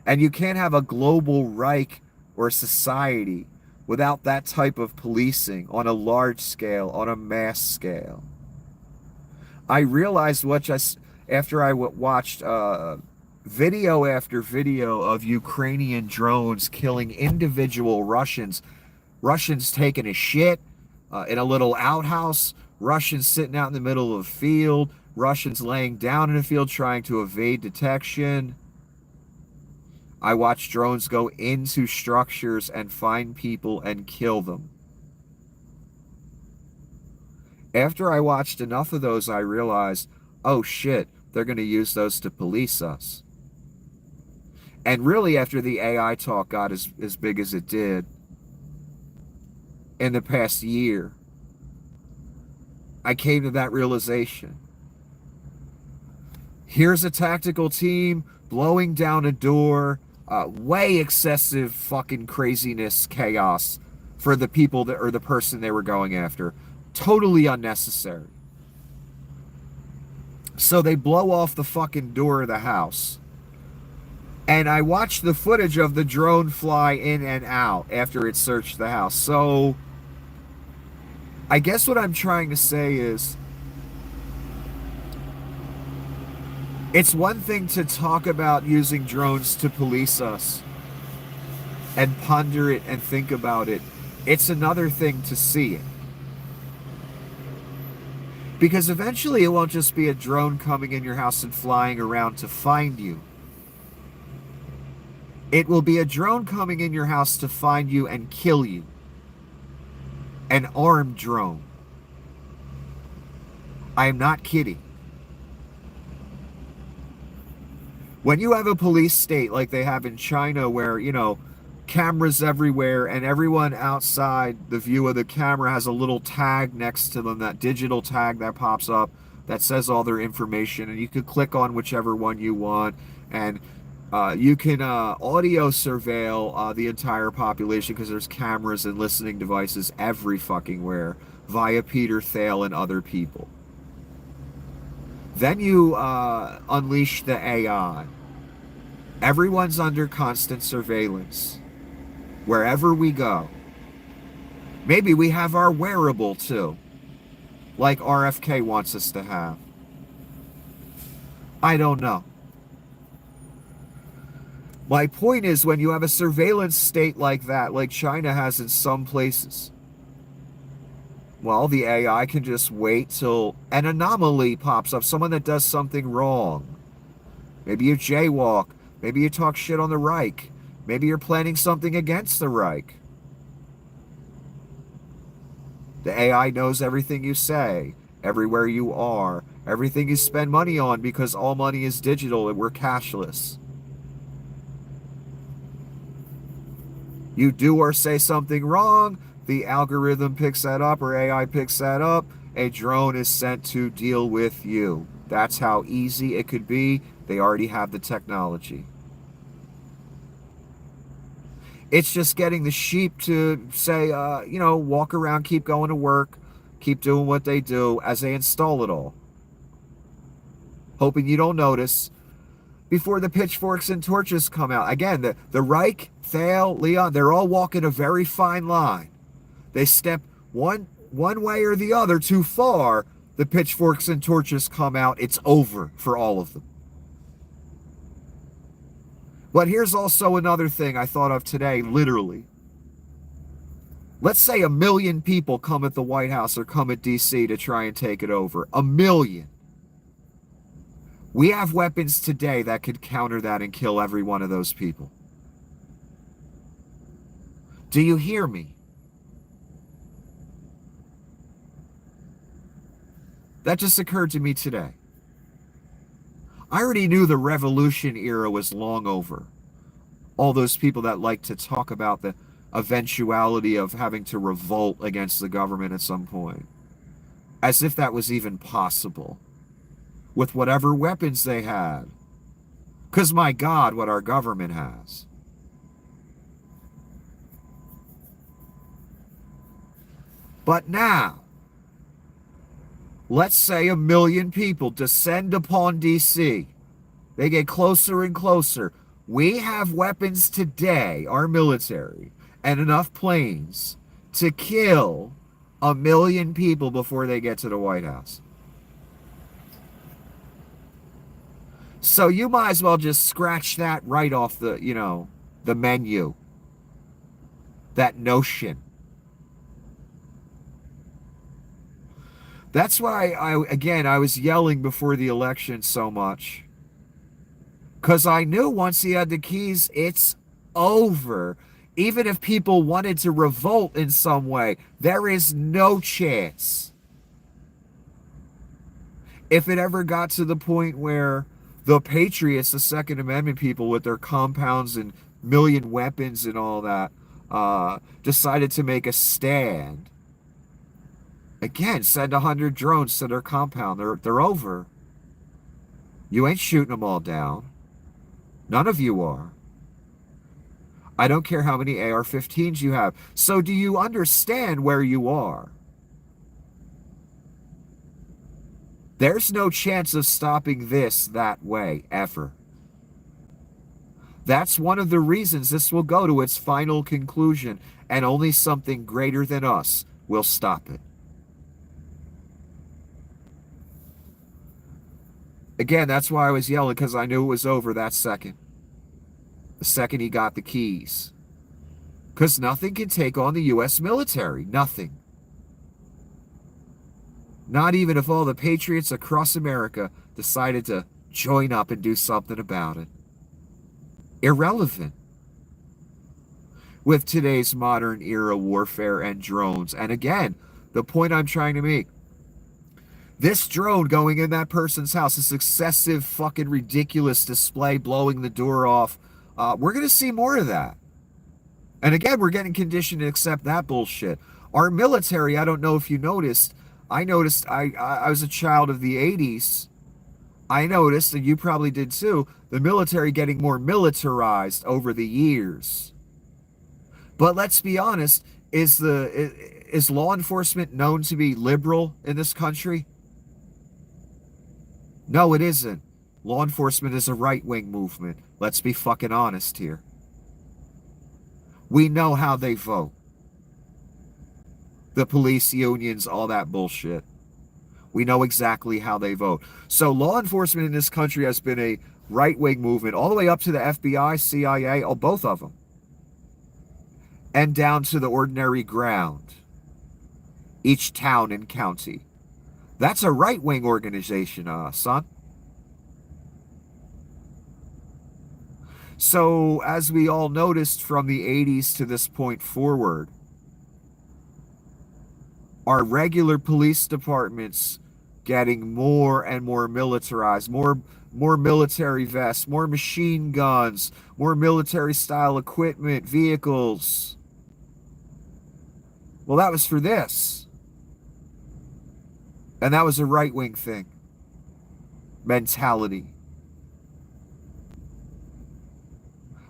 And you can't have a global Reich or society without that type of policing on a large scale, on a mass scale. I realized after I watched video after video of Ukrainian drones killing individual Russians taking a shit in a little outhouse, Russians sitting out in the middle of a field, Russians laying down in a field trying to evade detection. I watched drones go into structures and find people and kill them. After I watched enough of those, I realized, oh shit, they're going to use those to police us. And really, after the AI talk got as big as it did in the past year, I came to that realization. Here's a tactical team blowing down a door, way excessive fucking craziness, chaos for the people or the person they were going after. Totally unnecessary. So they blow off the fucking door of the house. And I watched the footage of the drone fly in and out after it searched the house. So I guess what I'm trying to say is, it's one thing to talk about using drones to police us and ponder it and think about it. It's another thing to see it. Because eventually it won't just be a drone coming in your house and flying around to find you. It will be a drone coming in your house to find you and kill you. An armed drone. I am not kidding. When you have a police state like they have in China where, you know, cameras everywhere and everyone outside the view of the camera has a little tag next to them, that digital tag that pops up that says all their information, and you could click on whichever one you want, and You can audio surveil the entire population because there's cameras and listening devices every fucking where via Peter Thiel and other people. Then you unleash the AI. Everyone's under constant surveillance wherever we go. Maybe we have our wearable too, like RFK wants us to have. I don't know. My point is, when you have a surveillance state like that, like China has in some places, well, the AI can just wait till an anomaly pops up, someone that does something wrong. Maybe you jaywalk, maybe you talk shit on the Reich, maybe you're planning something against the Reich. The AI knows everything you say, everywhere you are, everything you spend money on, because all money is digital and we're cashless. You do or say something wrong, the algorithm picks that up, or AI picks that up, a drone is sent to deal with you. That's how easy it could be. They already have the technology. It's just getting the sheep to say, walk around, keep going to work, keep doing what they do as they install it all. Hoping you don't notice before the pitchforks and torches come out. Again, the Reich, Thiel, Leon, they're all walking a very fine line. They step one way or the other too far, the pitchforks and torches come out. It's over for all of them. But here's also another thing I thought of today, literally. Let's say 1 million people come at the White House or come at DC to try and take it over. 1 million. We have weapons today that could counter that and kill every one of those people. Do you hear me? That just occurred to me today. I already knew the revolution era was long over. All those people that like to talk about the eventuality of having to revolt against the government at some point. As if that was even possible. With whatever weapons they had. Because my God, what our government has. But now, let's say 1 million people descend upon DC. They get closer and closer. We have weapons today, our military, and enough planes to kill 1 million people before they get to the White House. So you might as well just scratch that right off the, the menu. That notion. That's why I was yelling before the election so much. Because I knew once he had the keys, it's over. Even if people wanted to revolt in some way, there is no chance. If it ever got to the point where the patriots, the Second Amendment people with their compounds and million weapons and all that, decided to make a stand. Again, send 100 drones to their compound. They're over. You ain't shooting them all down. None of you are. I don't care how many AR-15s you have. So do you understand where you are? There's no chance of stopping this that way, ever. That's one of the reasons this will go to its final conclusion, and only something greater than us will stop it. Again, that's why I was yelling, because I knew it was over that second. The second he got the keys. Because nothing can take on the U.S. military. Nothing. Not even if all the patriots across America decided to join up and do something about it. Irrelevant. With today's modern era warfare and drones. And again, the point I'm trying to make. This drone going in that person's house, this excessive fucking ridiculous display blowing the door off, we're going to see more of that. And again, we're getting conditioned to accept that bullshit. Our military, I don't know if you noticed, I noticed I was a child of the 80s. I noticed, and you probably did too, the military getting more militarized over the years. But let's be honest, is law enforcement known to be liberal in this country? No, it isn't. Law enforcement is a right-wing movement. Let's be fucking honest here. We know how they vote. The police unions, all that bullshit. We know exactly how they vote. So law enforcement in this country has been a right-wing movement all the way up to the FBI, CIA, oh, both of them. And down to the ordinary ground. Each town and county. That's a right-wing organization, son. So, as we all noticed from the 80s to this point forward, our regular police departments getting more and more militarized, more military vests, more machine guns, more military-style equipment, vehicles. Well, that was for this. And that was a right-wing thing. Mentality.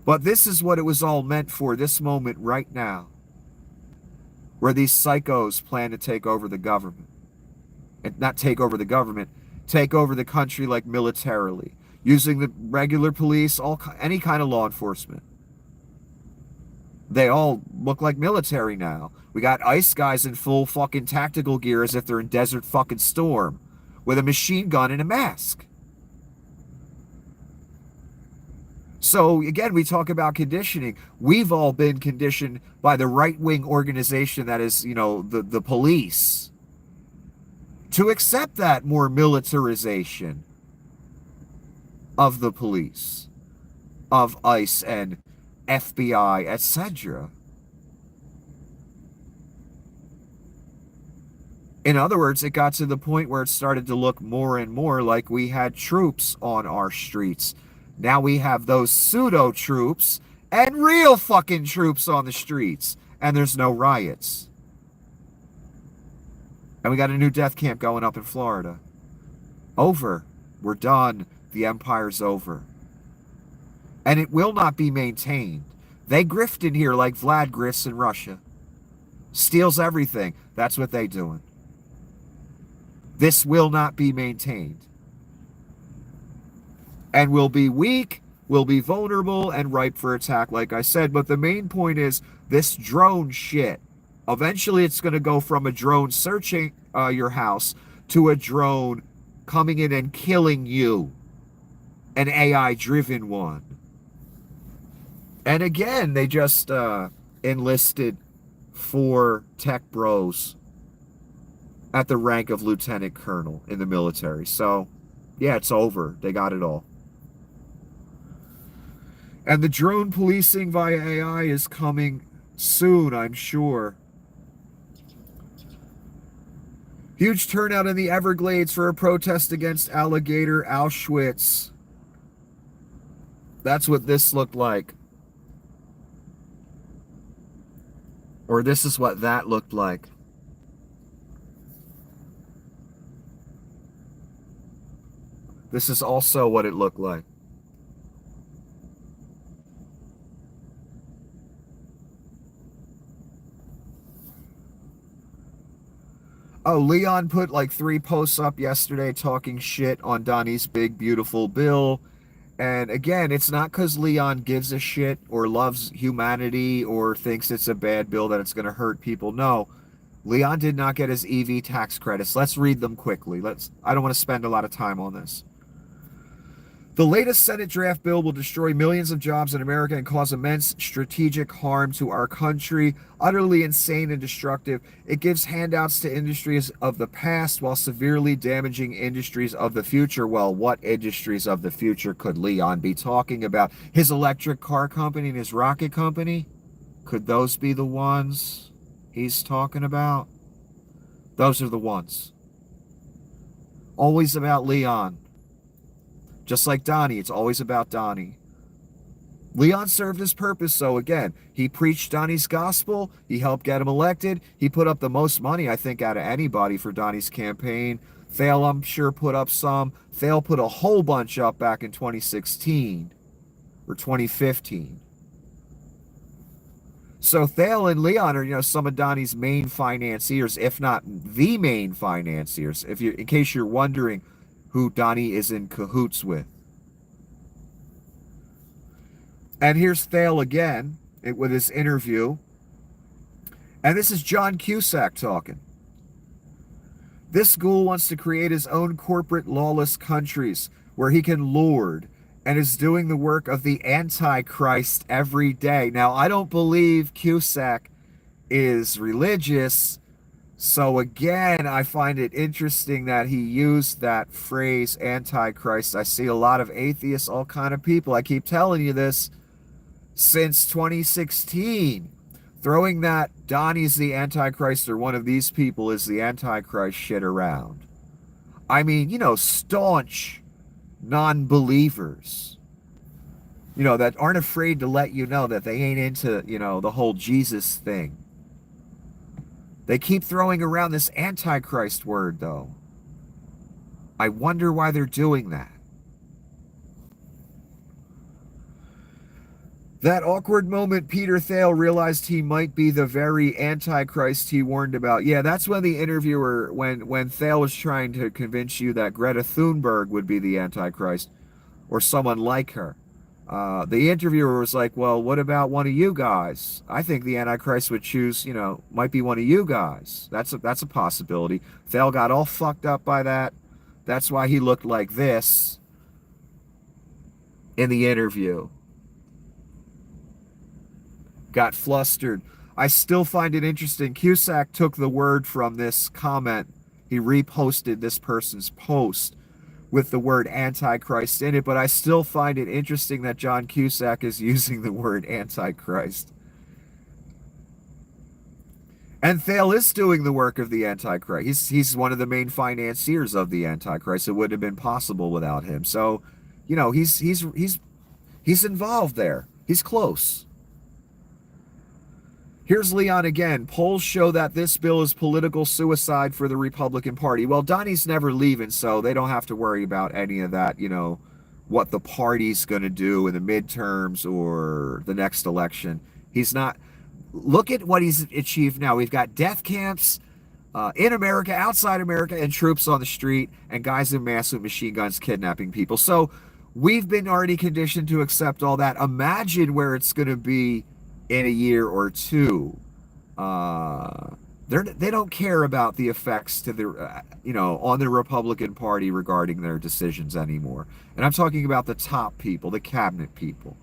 But this is what it was all meant for, this moment right now. Where these psychos plan to take over the government. And not take over the government, take over the country like militarily. Using the regular police, any kind of law enforcement. They all look like military now. We got ICE guys in full fucking tactical gear as if they're in Desert fucking Storm. With a machine gun and a mask. So, again, we talk about conditioning. We've all been conditioned by the right-wing organization that is, the police. To accept that more militarization of the police, of ICE and FBI, etc. In other words, it got to the point where it started to look more and more like we had troops on our streets. Now we have those pseudo troops and real fucking troops on the streets. And there's no riots. And we got a new death camp going up in Florida. Over. We're done. The empire's over. And it will not be maintained. They grift in here like Vlad grifts in Russia. Steals everything. That's what they doing. This will not be maintained. And will be weak, will be vulnerable, and ripe for attack, like I said. But the main point is this drone shit. Eventually, it's going to go from a drone searching your house to a drone coming in and killing you. An AI-driven one. And again, they just enlisted 4 tech bros at the rank of lieutenant colonel in the military. So, yeah, it's over. They got it all. And the drone policing via AI is coming soon, I'm sure. Huge turnout in the Everglades for a protest against Alligator Auschwitz. That's what this looked like. Or this is what that looked like. This is also what it looked like. Oh, Leon put like 3 posts up yesterday talking shit on Donnie's big, beautiful bill. And again, it's not because Leon gives a shit or loves humanity or thinks it's a bad bill that it's going to hurt people. No, Leon did not get his EV tax credits. Let's read them quickly. I don't want to spend a lot of time on this. The latest Senate draft bill will destroy millions of jobs in America and cause immense strategic harm to our country. Utterly insane and destructive. It gives handouts to industries of the past while severely damaging industries of the future. Well, what industries of the future could Leon be talking about? His electric car company and his rocket company? Could those be the ones he's talking about? Those are the ones. Always about Leon. Just like Donnie, it's always about Donnie. Leon served his purpose. So again, he preached Donnie's gospel. He helped get him elected. He put up the most money, I think, out of anybody for Donnie's campaign. Thiel, I'm sure, put up some. Thiel put a whole bunch up back in 2016 or 2015. So Thiel and Leon are, some of Donnie's main financiers, if not the main financiers. In case you're wondering who Donnie is in cahoots with. And here's Thiel again with his interview. And this is John Cusack talking. This ghoul wants to create his own corporate lawless countries where he can lord and is doing the work of the Antichrist every day. Now, I don't believe Cusack is religious. So again, I find it interesting that he used that phrase, Antichrist. I see a lot of atheists, all kind of people. I keep telling you this since 2016. Throwing that Donnie's the Antichrist or one of these people is the Antichrist shit around. I mean, staunch non-believers, that aren't afraid to let you know that they ain't into, the whole Jesus thing. They keep throwing around this Antichrist word, though. I wonder why they're doing that. That awkward moment, Peter Thiel realized he might be the very Antichrist he warned about. Yeah, that's when the interviewer, when Thiel was trying to convince you that Greta Thunberg would be the Antichrist, or someone like her. The interviewer was like, well, what about one of you guys? I think the Antichrist would choose, might be one of you guys. That's a possibility. Thiel got all fucked up by that. That's why he looked like this in the interview. Got flustered. I still find it interesting. Cusack took the word from this comment. He reposted this person's post with the word Antichrist in it, but I still find it interesting that John Cusack is using the word Antichrist. And Thiel is doing the work of the Antichrist. He's one of the main financiers of the Antichrist. It wouldn't have been possible without him. So, he's involved there. He's close. Here's Leon again. Polls show that this bill is political suicide for the Republican Party. Well, Donnie's never leaving, so they don't have to worry about any of that, what the party's going to do in the midterms or the next election. He's not. Look at what he's achieved now. We've got death camps in America, outside America, and troops on the street, and guys in masks with machine guns kidnapping people. So we've been already conditioned to accept all that. Imagine where it's going to be in a year or two. They don't care about the effects to the on the Republican Party regarding their decisions anymore. And I'm talking about the top people, the cabinet people.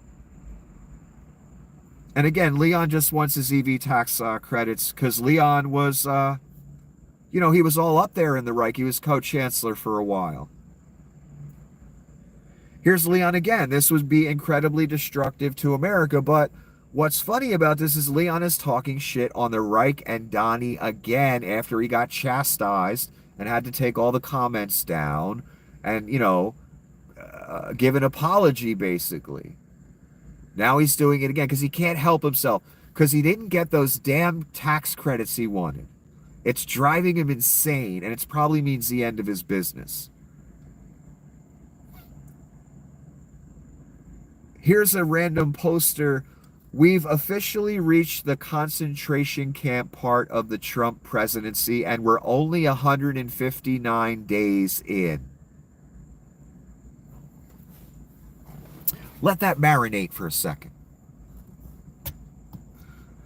And again, Leon just wants his EV tax credits because Leon was he was all up there in the Reich. He was co-chancellor for a while. Here's Leon again. This would be incredibly destructive to America, but what's funny about this is Leon is talking shit on the Reich and Donnie again after he got chastised and had to take all the comments down and, give an apology, basically. Now he's doing it again because he can't help himself because he didn't get those damn tax credits he wanted. It's driving him insane, and it probably means the end of his business. Here's a random poster. We've officially reached the concentration camp part of the Trump presidency, and we're only 159 days in. Let that marinate for a second.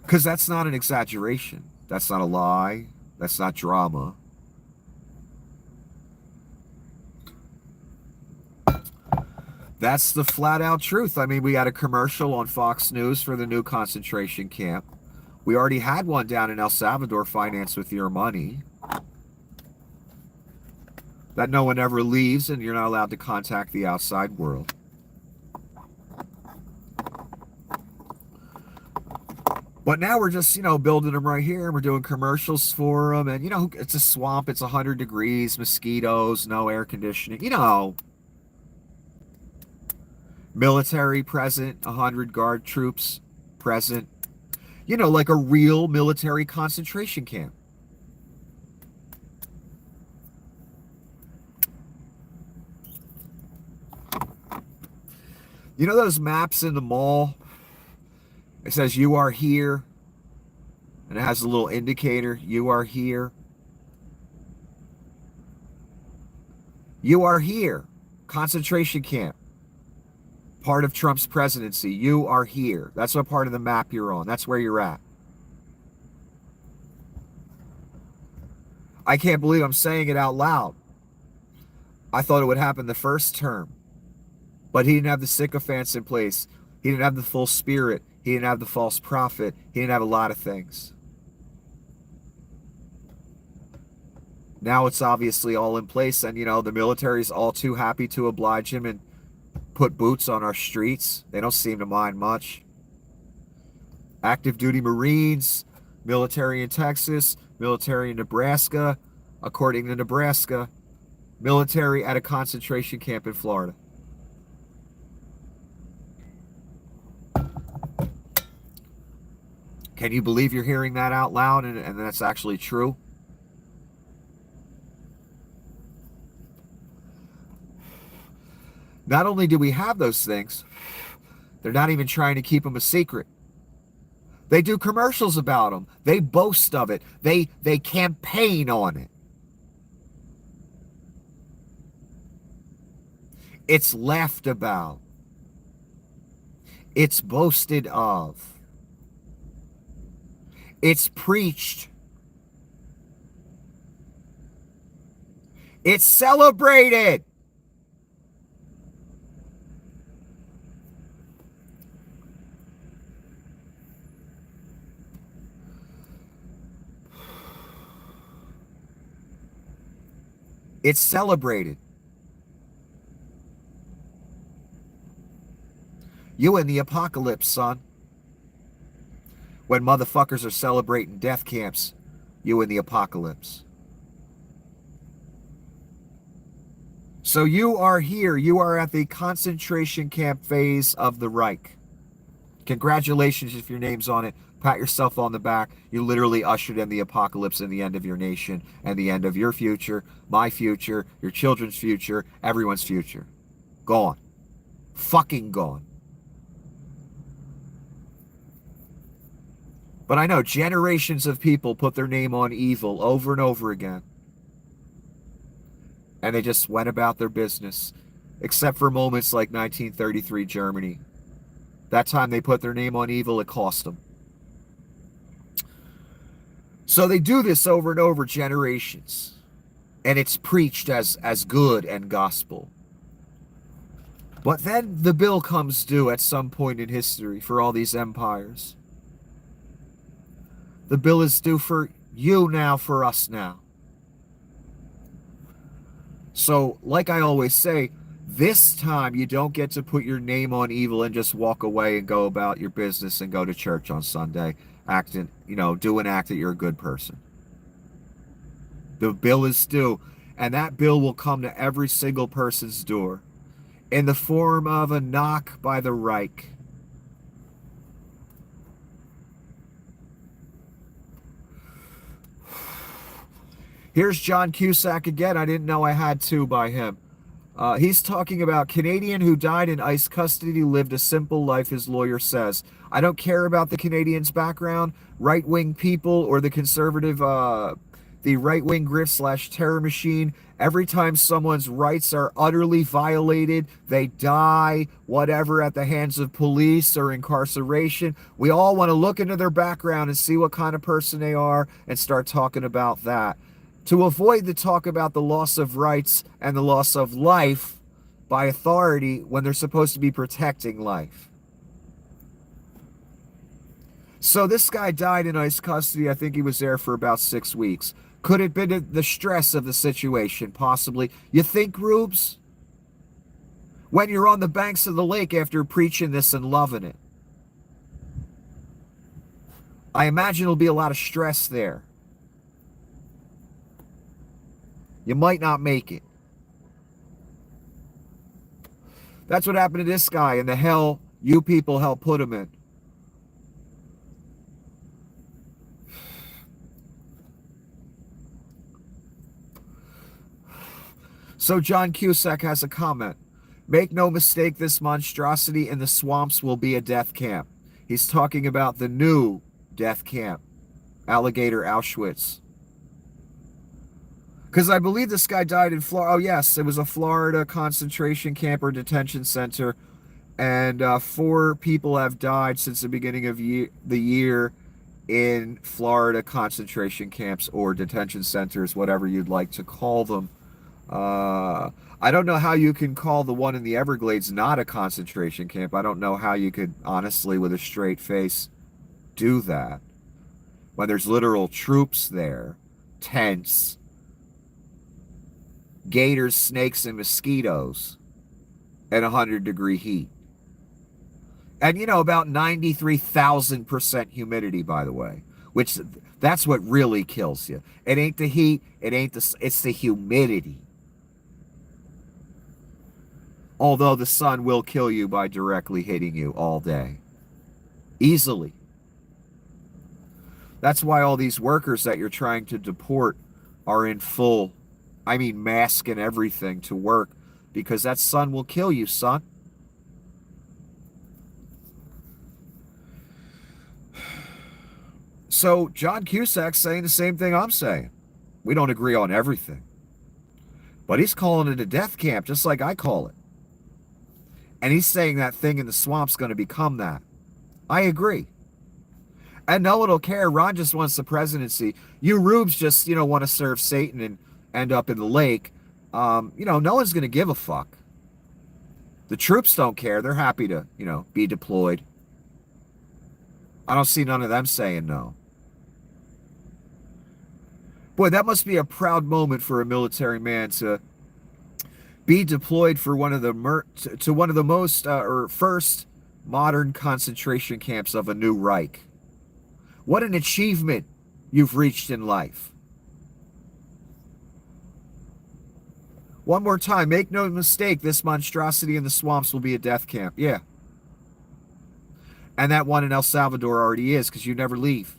Because that's not an exaggeration. That's not a lie. That's not drama. That's the flat out truth. I mean, we had a commercial on Fox News for the new concentration camp. We already had one down in El Salvador, financed with your money. That no one ever leaves and you're not allowed to contact the outside world. But now we're just, building them right here. We're doing commercials for them. And, it's a swamp. It's 100 degrees, mosquitoes, no air conditioning. Military present, 100 guard troops present. You know, like a real military concentration camp. You know those maps in the mall? It says you are here, and it has a little indicator, you are here. You are here. Concentration camp. Part of Trump's presidency. You are here. That's what part of the map you're on. That's where you're at. I can't believe I'm saying it out loud. I thought it would happen the first term. But he didn't have the sycophants in place. He didn't have the full spirit. He didn't have the false prophet. He didn't have a lot of things. Now it's obviously all in place, and, you know, the military's all too happy to oblige him and put boots on our streets. They don't seem to mind much. Active duty Marines, military in Texas, military in Nebraska, according to Nebraska, military at a concentration camp in Florida. Can you believe you're hearing that out loud and that's actually true? Not only do we have those things, they're not even trying to keep them a secret. They do commercials about them. They boast of it. They campaign on it. It's laughed about. It's boasted of. It's preached. It's celebrated. It's celebrated. You in the apocalypse, son. When motherfuckers are celebrating death camps, you in the apocalypse. So you are here. You are at the concentration camp phase of the Reich. Congratulations if your name's on it. Pat yourself on the back. You literally ushered in the apocalypse and the end of your nation and the end of your future, my future, your children's future, everyone's future. Gone. Fucking gone. But I know generations of people put their name on evil over and over again. And they just went about their business. Except for moments like 1933 Germany. That time they put their name on evil, it cost them. So they do this over and over generations. And it's preached as good and gospel. But then the bill comes due at some point in history for all these empires. The bill is due for you now, for us now. So, like I always say, this time you don't get to put your name on evil and just walk away and go about your business and go to church on Sunday, acting, do an act that you're a good person. The bill is due, and that bill will come to every single person's door in the form of a knock by the Reich. Here's John Cusack again. I didn't know I had two by him. He's talking about Canadian who died in ICE custody, lived a simple life, his lawyer says. I don't care about the Canadian's background, right-wing people, or the conservative, the right-wing grift/terror machine. Every time someone's rights are utterly violated, they die, whatever, at the hands of police or incarceration. We all want to look into their background and see what kind of person they are and start talking about that. To avoid the talk about the loss of rights and the loss of life by authority when they're supposed to be protecting life. So this guy died in ICE custody. I think he was there for about 6 weeks. Could it have been the stress of the situation? Possibly. You think, Rubes? When you're on the banks of the lake after preaching this and loving it. I imagine there'll be a lot of stress there. You might not make it. That's what happened to this guy and the hell you people helped put him in. So John Cusack has a comment. Make no mistake, this monstrosity in the swamps will be a death camp. He's talking about the new death camp, Alligator Auschwitz. Because I believe this guy died in Florida. Oh, yes, it was a Florida concentration camp or detention center. And 4 people have died since the beginning of the year in Florida concentration camps or detention centers, whatever you'd like to call them. I don't know how you can call the one in the Everglades not a concentration camp. I don't know how you could honestly, with a straight face, do that. When there's literal troops there, tents, gators, snakes, and mosquitoes, at 100-degree heat. And, you know, about 93,000% humidity, by the way, which that's what really kills you. It ain't the heat. It's the humidity. Although the sun will kill you by directly hitting you all day. Easily. That's why all these workers that you're trying to deport are in full, mask and everything to work, because that sun will kill you, son. So John Cusack's saying the same thing I'm saying. We don't agree on everything. But he's calling it a death camp, just like I call it. And he's saying that thing in the swamp's going to become that. I agree. And no one will care. Ron just wants the presidency. You rubes just, want to serve Satan and end up in the lake. No one's going to give a fuck. The troops don't care. They're happy to, be deployed. I don't see none of them saying no. Boy, that must be a proud moment for a military man to be deployed for one of the most first modern concentration camps of a new Reich. What an achievement you've reached in life. One more time, make no mistake, this monstrosity in the swamps will be a death camp. Yeah. And that one in El Salvador already is, because you never leave.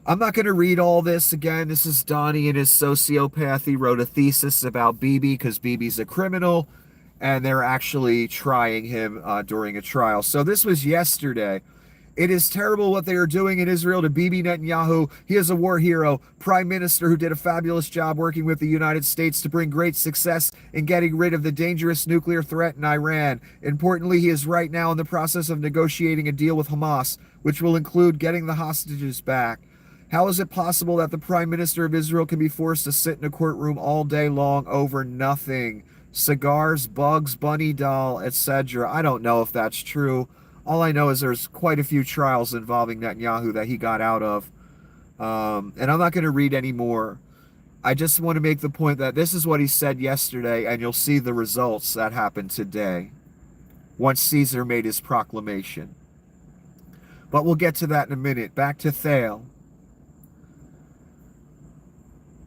I'm not going to read all this again. This is Donnie and his sociopath. He wrote a thesis about Bibi because Bibi's a criminal, and they're actually trying him during a trial. So this was yesterday. It is terrible what they are doing in Israel to Bibi Netanyahu. He is a war hero, prime minister who did a fabulous job working with the United States to bring great success in getting rid of the dangerous nuclear threat in Iran. Importantly, he is right now in the process of negotiating a deal with Hamas, which will include getting the hostages back. How is it possible that the Prime Minister of Israel can be forced to sit in a courtroom all day long over nothing? Cigars, bugs, bunny doll, etc. I don't know if that's true. All I know is there's quite a few trials involving Netanyahu that he got out of. And I'm not going to read any more. I just want to make the point that this is what he said yesterday, and you'll see the results that happened today, once Caesar made his proclamation. But we'll get to that in a minute. Back to Thiel.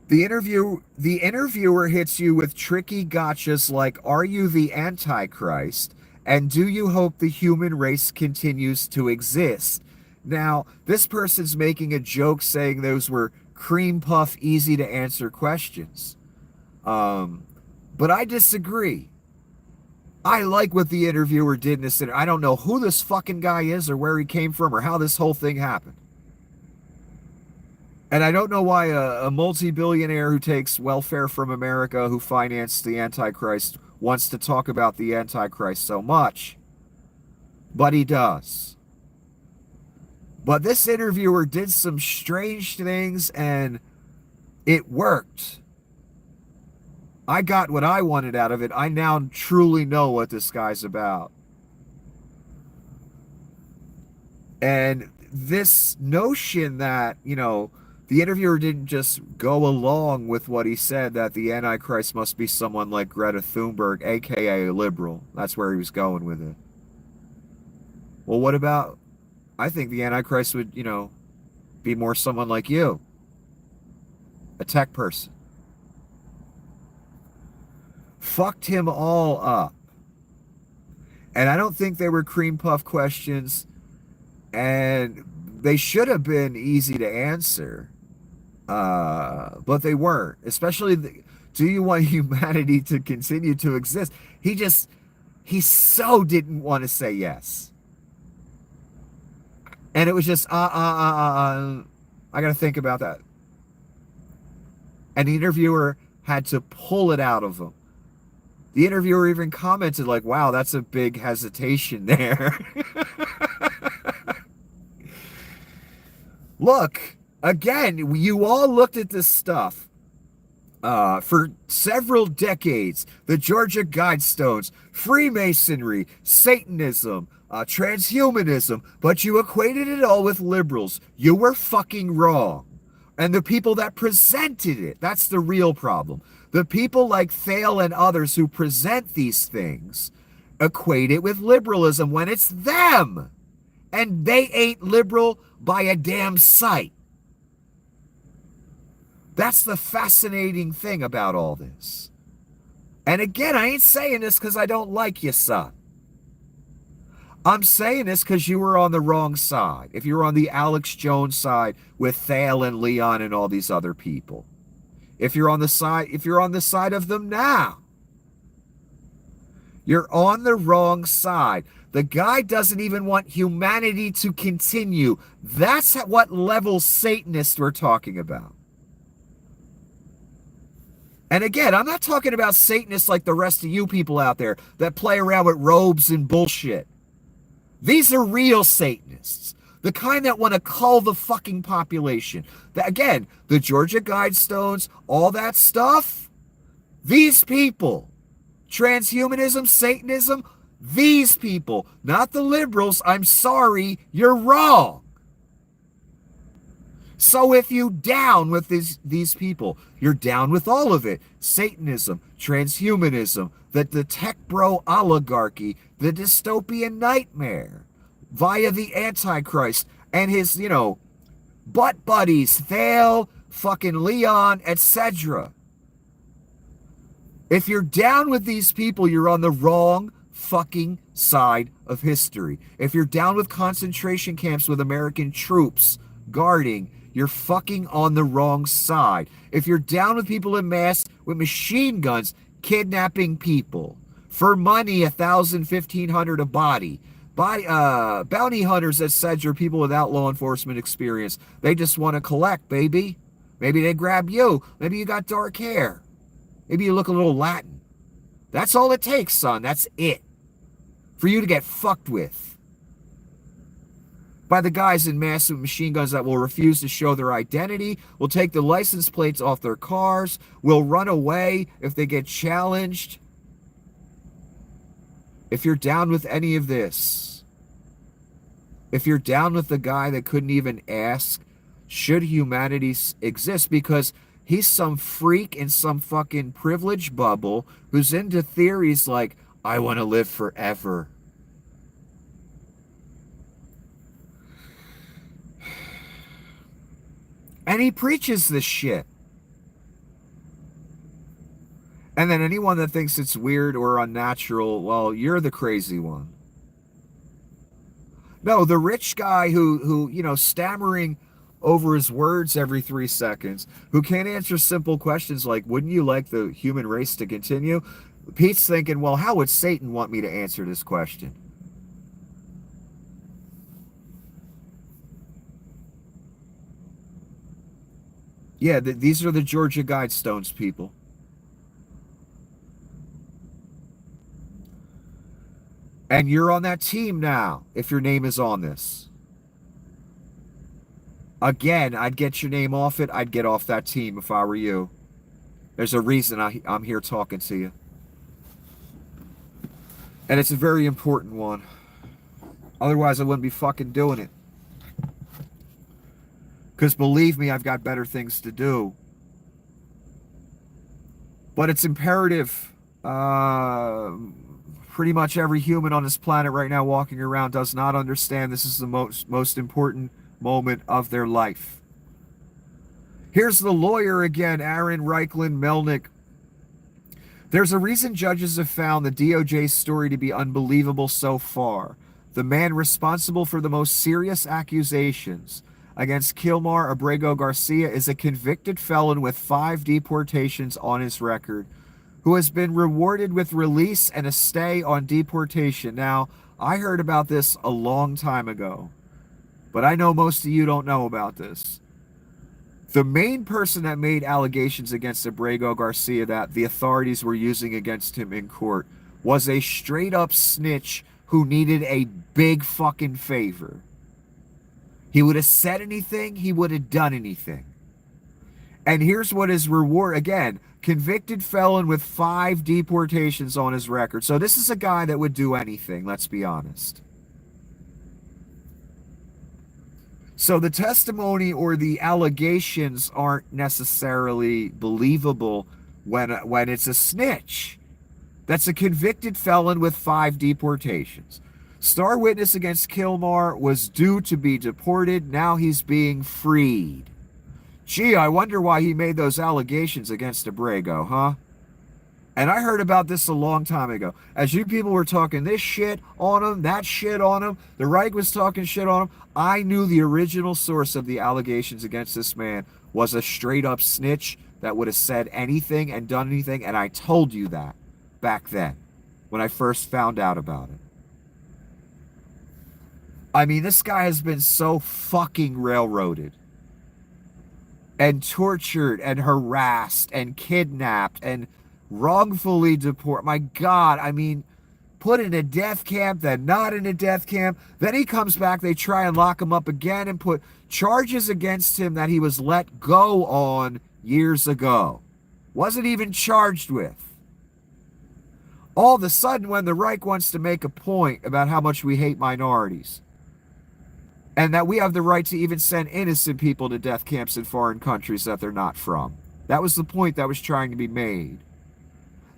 The interviewer hits you with tricky gotchas like, are you the Antichrist? And do you hope the human race continues to exist? Now, this person's making a joke saying those were cream puff, easy to answer questions. But I disagree. I like what the interviewer did in this interview. I don't know who this fucking guy is or where he came from or how this whole thing happened. And I don't know why a multi-billionaire who takes welfare from America, who financed the Antichrist, wants to talk about the Antichrist so much. But he does. But this interviewer did some strange things, and it worked. I got what I wanted out of it. I now truly know what this guy's about. And this notion that, the interviewer didn't just go along with what he said, that the Antichrist must be someone like Greta Thunberg, aka a liberal. That's where he was going with it. Well, what about, I think the Antichrist would, be more someone like you. A tech person. fucked him all up. And I don't think they were cream puff questions, and they should have been easy to answer, but they weren't. Especially, do you want humanity to continue to exist? He so didn't want to say yes. And it was just, I gotta think about that. And the interviewer had to pull it out of him. The interviewer even commented like, wow, that's a big hesitation there. Look, again, you all looked at this stuff for several decades. The Georgia Guidestones, Freemasonry, Satanism, transhumanism, but you equated it all with liberals. You were fucking wrong. And the people that presented it, that's the real problem. The people like Thiel and others who present these things equate it with liberalism when it's them. And they ain't liberal by a damn sight. That's the fascinating thing about all this. And again, I ain't saying this because I don't like you, son. I'm saying this because you were on the wrong side. If you were on the Alex Jones side with Thiel and Leon and all these other people. If you're on the side of them now, you're on the wrong side. The guy doesn't even want humanity to continue. That's what level Satanist we're talking about. And again, I'm not talking about Satanists like the rest of you people out there that play around with robes and bullshit. These are real Satanists. The kind that want to cull the fucking population. Again, the Georgia Guidestones, all that stuff. These people. Transhumanism, Satanism. These people. Not the liberals. I'm sorry. You're wrong. So if you down with these people, you're down with all of it. Satanism, transhumanism, the tech bro oligarchy, the dystopian nightmare, via the Antichrist and his, butt buddies, Thiel, fucking Leon, etc. If you're down with these people, you're on the wrong fucking side of history. If you're down with concentration camps with American troops guarding, you're fucking on the wrong side. If you're down with people in mass with machine guns kidnapping people for money, $1,000, $1,500 a body, bounty hunters, etc., people without law enforcement experience, they just want to collect, baby. Maybe they grab you. Maybe you got dark hair. Maybe you look a little Latin. That's all it takes, son. That's it. For you to get fucked with by the guys in massive machine guns that will refuse to show their identity, will take the license plates off their cars, will run away if they get challenged. If you're down with any of this, if you're down with the guy that couldn't even ask, should humanity exist? Because he's some freak in some fucking privilege bubble who's into theories like, I want to live forever. And he preaches this shit. And then anyone that thinks it's weird or unnatural, well, you're the crazy one. No, the rich guy who stammering over his words every 3 seconds, who can't answer simple questions like, wouldn't you like the human race to continue? Pete's thinking, well, how would Satan want me to answer this question? Yeah, these are the Georgia Guidestones, people. And you're on that team now, if your name is on this. Again, I'd get your name off it. I'd get off that team if I were you. There's a reason I'm here talking to you. And it's a very important one. Otherwise, I wouldn't be fucking doing it. Because believe me, I've got better things to do. But it's imperative. Pretty much every human on this planet right now walking around does not understand this is the most important moment of their life. Here's the lawyer again, Aaron Reichlin Melnick. There's a reason judges have found the DOJ's story to be unbelievable so far. The man responsible for the most serious accusations against Kilmar Abrego Garcia is a convicted felon with 5 deportations on his record, who has been rewarded with release and a stay on deportation. Now, I heard about this a long time ago, but I know most of you don't know about this. The main person that made allegations against Abrego Garcia that the authorities were using against him in court was a straight up snitch who needed a big fucking favor. He would have said anything, he would have done anything. And here's what his reward, again, convicted felon with 5 deportations on his record. So this is a guy that would do anything, let's be honest. So the testimony or the allegations aren't necessarily believable when it's a snitch. That's a convicted felon with 5 deportations. Star witness against Kilmar was due to be deported. Now he's being freed. Gee, I wonder why he made those allegations against Abrego, huh? And I heard about this a long time ago. As you people were talking this shit on him, that shit on him, the Reich was talking shit on him, I knew the original source of the allegations against this man was a straight up snitch that would have said anything and done anything, and I told you that back then when I first found out about it. I mean, this guy has been so fucking railroaded and tortured and harassed and kidnapped and wrongfully deported. My God, I mean, put in a death camp, then not in a death camp. Then he comes back, they try and lock him up again and put charges against him that he was let go on years ago. Wasn't even charged with. All of a sudden, when the Reich wants to make a point about how much we hate minorities, and that we have the right to even send innocent people to death camps in foreign countries that they're not from. That was the point that was trying to be made.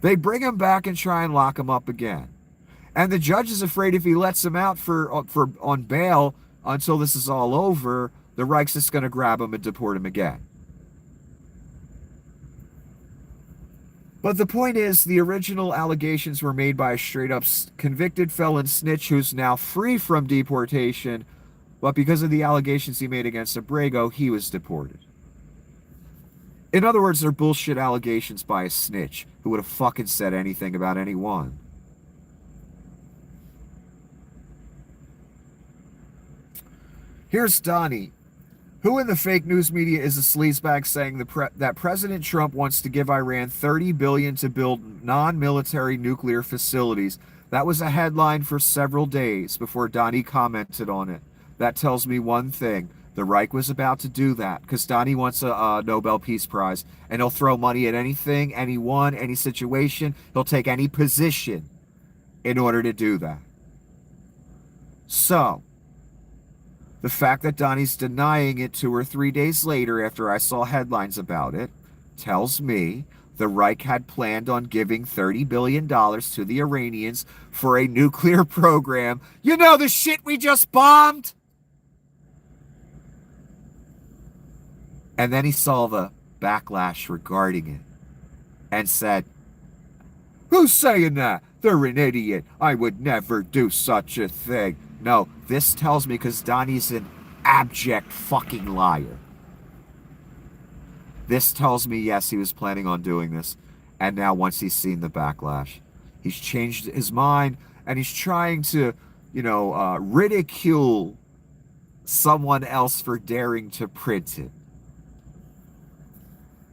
They bring him back and try and lock him up again. And the judge is afraid if he lets him out on bail until this is all over, the Reich's just going to grab him and deport him again. But the point is, the original allegations were made by a straight-up convicted felon snitch who's now free from deportation, but because of the allegations he made against Abrego, he was deported. In other words, they're bullshit allegations by a snitch who would have fucking said anything about anyone. Here's Donnie. Who in the fake news media is a sleazebag saying that President Trump wants to give Iran $30 billion to build non-military nuclear facilities? That was a headline for several days before Donnie commented on it. That tells me one thing. The Reich was about to do that because Donnie wants a Nobel Peace Prize, and he'll throw money at anything, anyone, any situation. He'll take any position in order to do that. So, the fact that Donnie's denying it 2 or 3 days later after I saw headlines about it tells me the Reich had planned on giving $30 billion to the Iranians for a nuclear program. You know the shit we just bombed? And then he saw the backlash regarding it and said, who's saying that? They're an idiot. I would never do such a thing. No, this tells me because Donnie's an abject fucking liar. This tells me, yes, he was planning on doing this. And now once he's seen the backlash, he's changed his mind and he's trying to, ridicule someone else for daring to print it.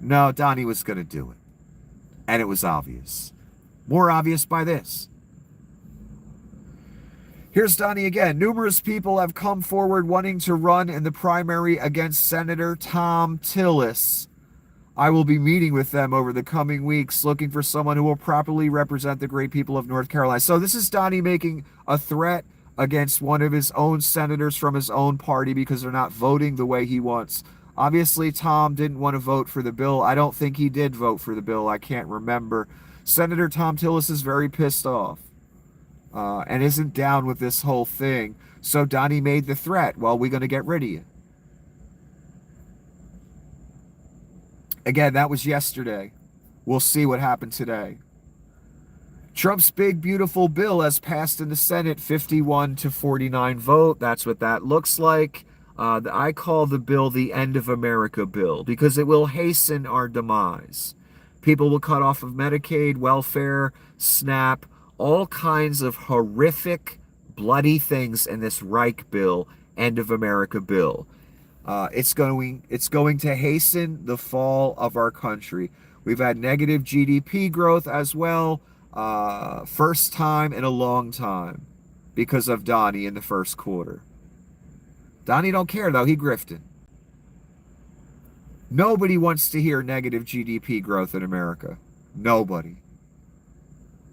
No, Donnie was going to do it. And it was obvious. More obvious by this. Here's Donnie again. Numerous people have come forward wanting to run in the primary against Senator Tom Tillis. I will be meeting with them over the coming weeks, looking for someone who will properly represent the great people of North Carolina. So this is Donnie making a threat against one of his own senators from his own party because they're not voting the way he wants. Obviously, Tom didn't want to vote for the bill. I don't think he did vote for the bill. I can't remember. Senator Tom Tillis is very pissed off and isn't down with this whole thing. So Donnie made the threat. Well, we're going to get rid of you. Again, that was yesterday. We'll see what happened today. Trump's big, beautiful bill has passed in the Senate 51 to 49 vote. That's what that looks like. I call the bill the End of America bill because it will hasten our demise. People will cut off of Medicaid, welfare, SNAP, all kinds of horrific, bloody things in this Reich bill, End of America bill. It's going to hasten the fall of our country. We've had negative GDP growth as well, first time in a long time, because of Donnie in the first quarter. Donnie don't care though; he grifted. Nobody wants to hear negative GDP growth in America. Nobody.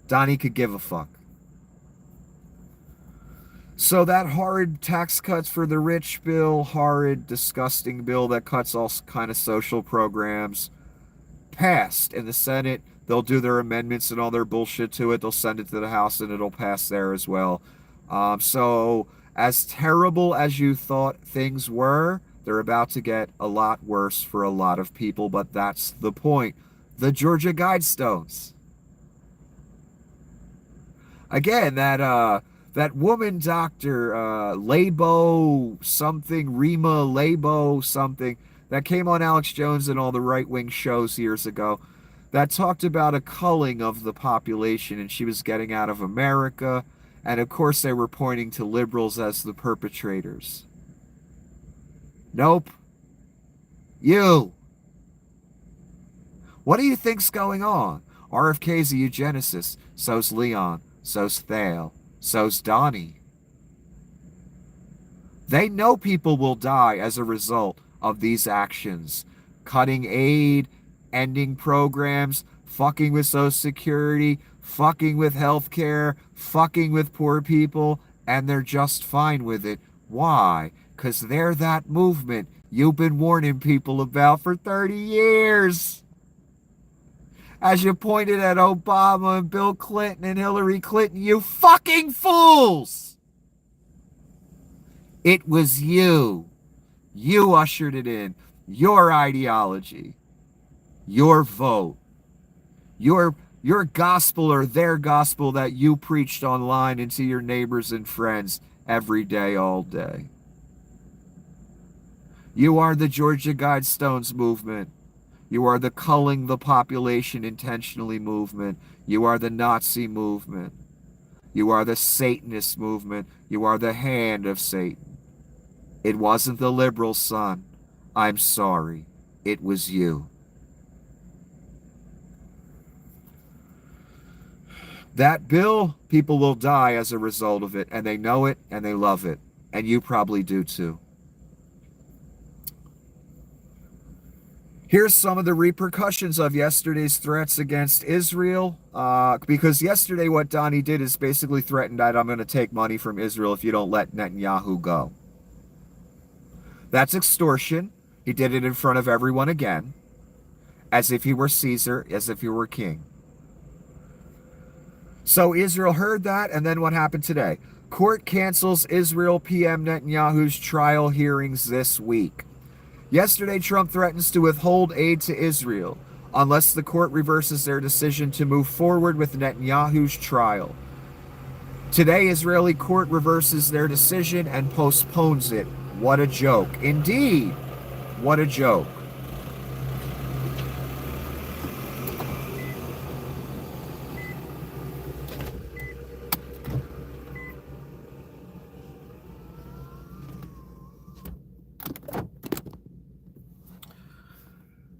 Donnie could give a fuck. So that horrid tax cuts for the rich bill, horrid, disgusting bill that cuts all kind of social programs, passed in the Senate. They'll do their amendments and all their bullshit to it. They'll send it to the House and it'll pass there as well. So as terrible as you thought things were, they're about to get a lot worse for a lot of people, but that's the point. The Georgia Guidestones. Again, that woman doctor, Labo something, Rima Labo something, that came on Alex Jones and all the right-wing shows years ago, that talked about a culling of the population, and she was getting out of America, and of course they were pointing to liberals as the perpetrators. Nope. You. What do you think's going on? RFK's a eugenicist, so's Leon, so's Thiel, so's Donnie. They know people will die as a result of these actions. Cutting aid, ending programs, fucking with Social Security, fucking with healthcare, fucking with poor people, and they're just fine with it. Why? Because they're that movement you've been warning people about for 30 years. As you pointed at Obama and Bill Clinton and Hillary Clinton, you fucking fools! It was you. You ushered it in. Your ideology. Your vote. Your gospel or their gospel that you preached online and to your neighbors and friends every day, all day. You are the Georgia Guidestones movement. You are the culling the population intentionally movement. You are the Nazi movement. You are the Satanist movement. You are the hand of Satan. It wasn't the liberals, son. I'm sorry. It was you. That bill, people will die as a result of it, and they know it and they love it. And you probably do too. Here's some of the repercussions of yesterday's threats against Israel. Because yesterday what Donnie did is basically threatened that I'm going to take money from Israel if you don't let Netanyahu go. That's extortion. He did it in front of everyone again. As if he were Caesar, as if he were king. So Israel heard that, and then what happened today? Court cancels Israel PM Netanyahu's trial hearings this week. Yesterday, Trump threatens to withhold aid to Israel unless the court reverses their decision to move forward with Netanyahu's trial. Today, Israeli court reverses their decision and postpones it. What a joke. Indeed, what a joke.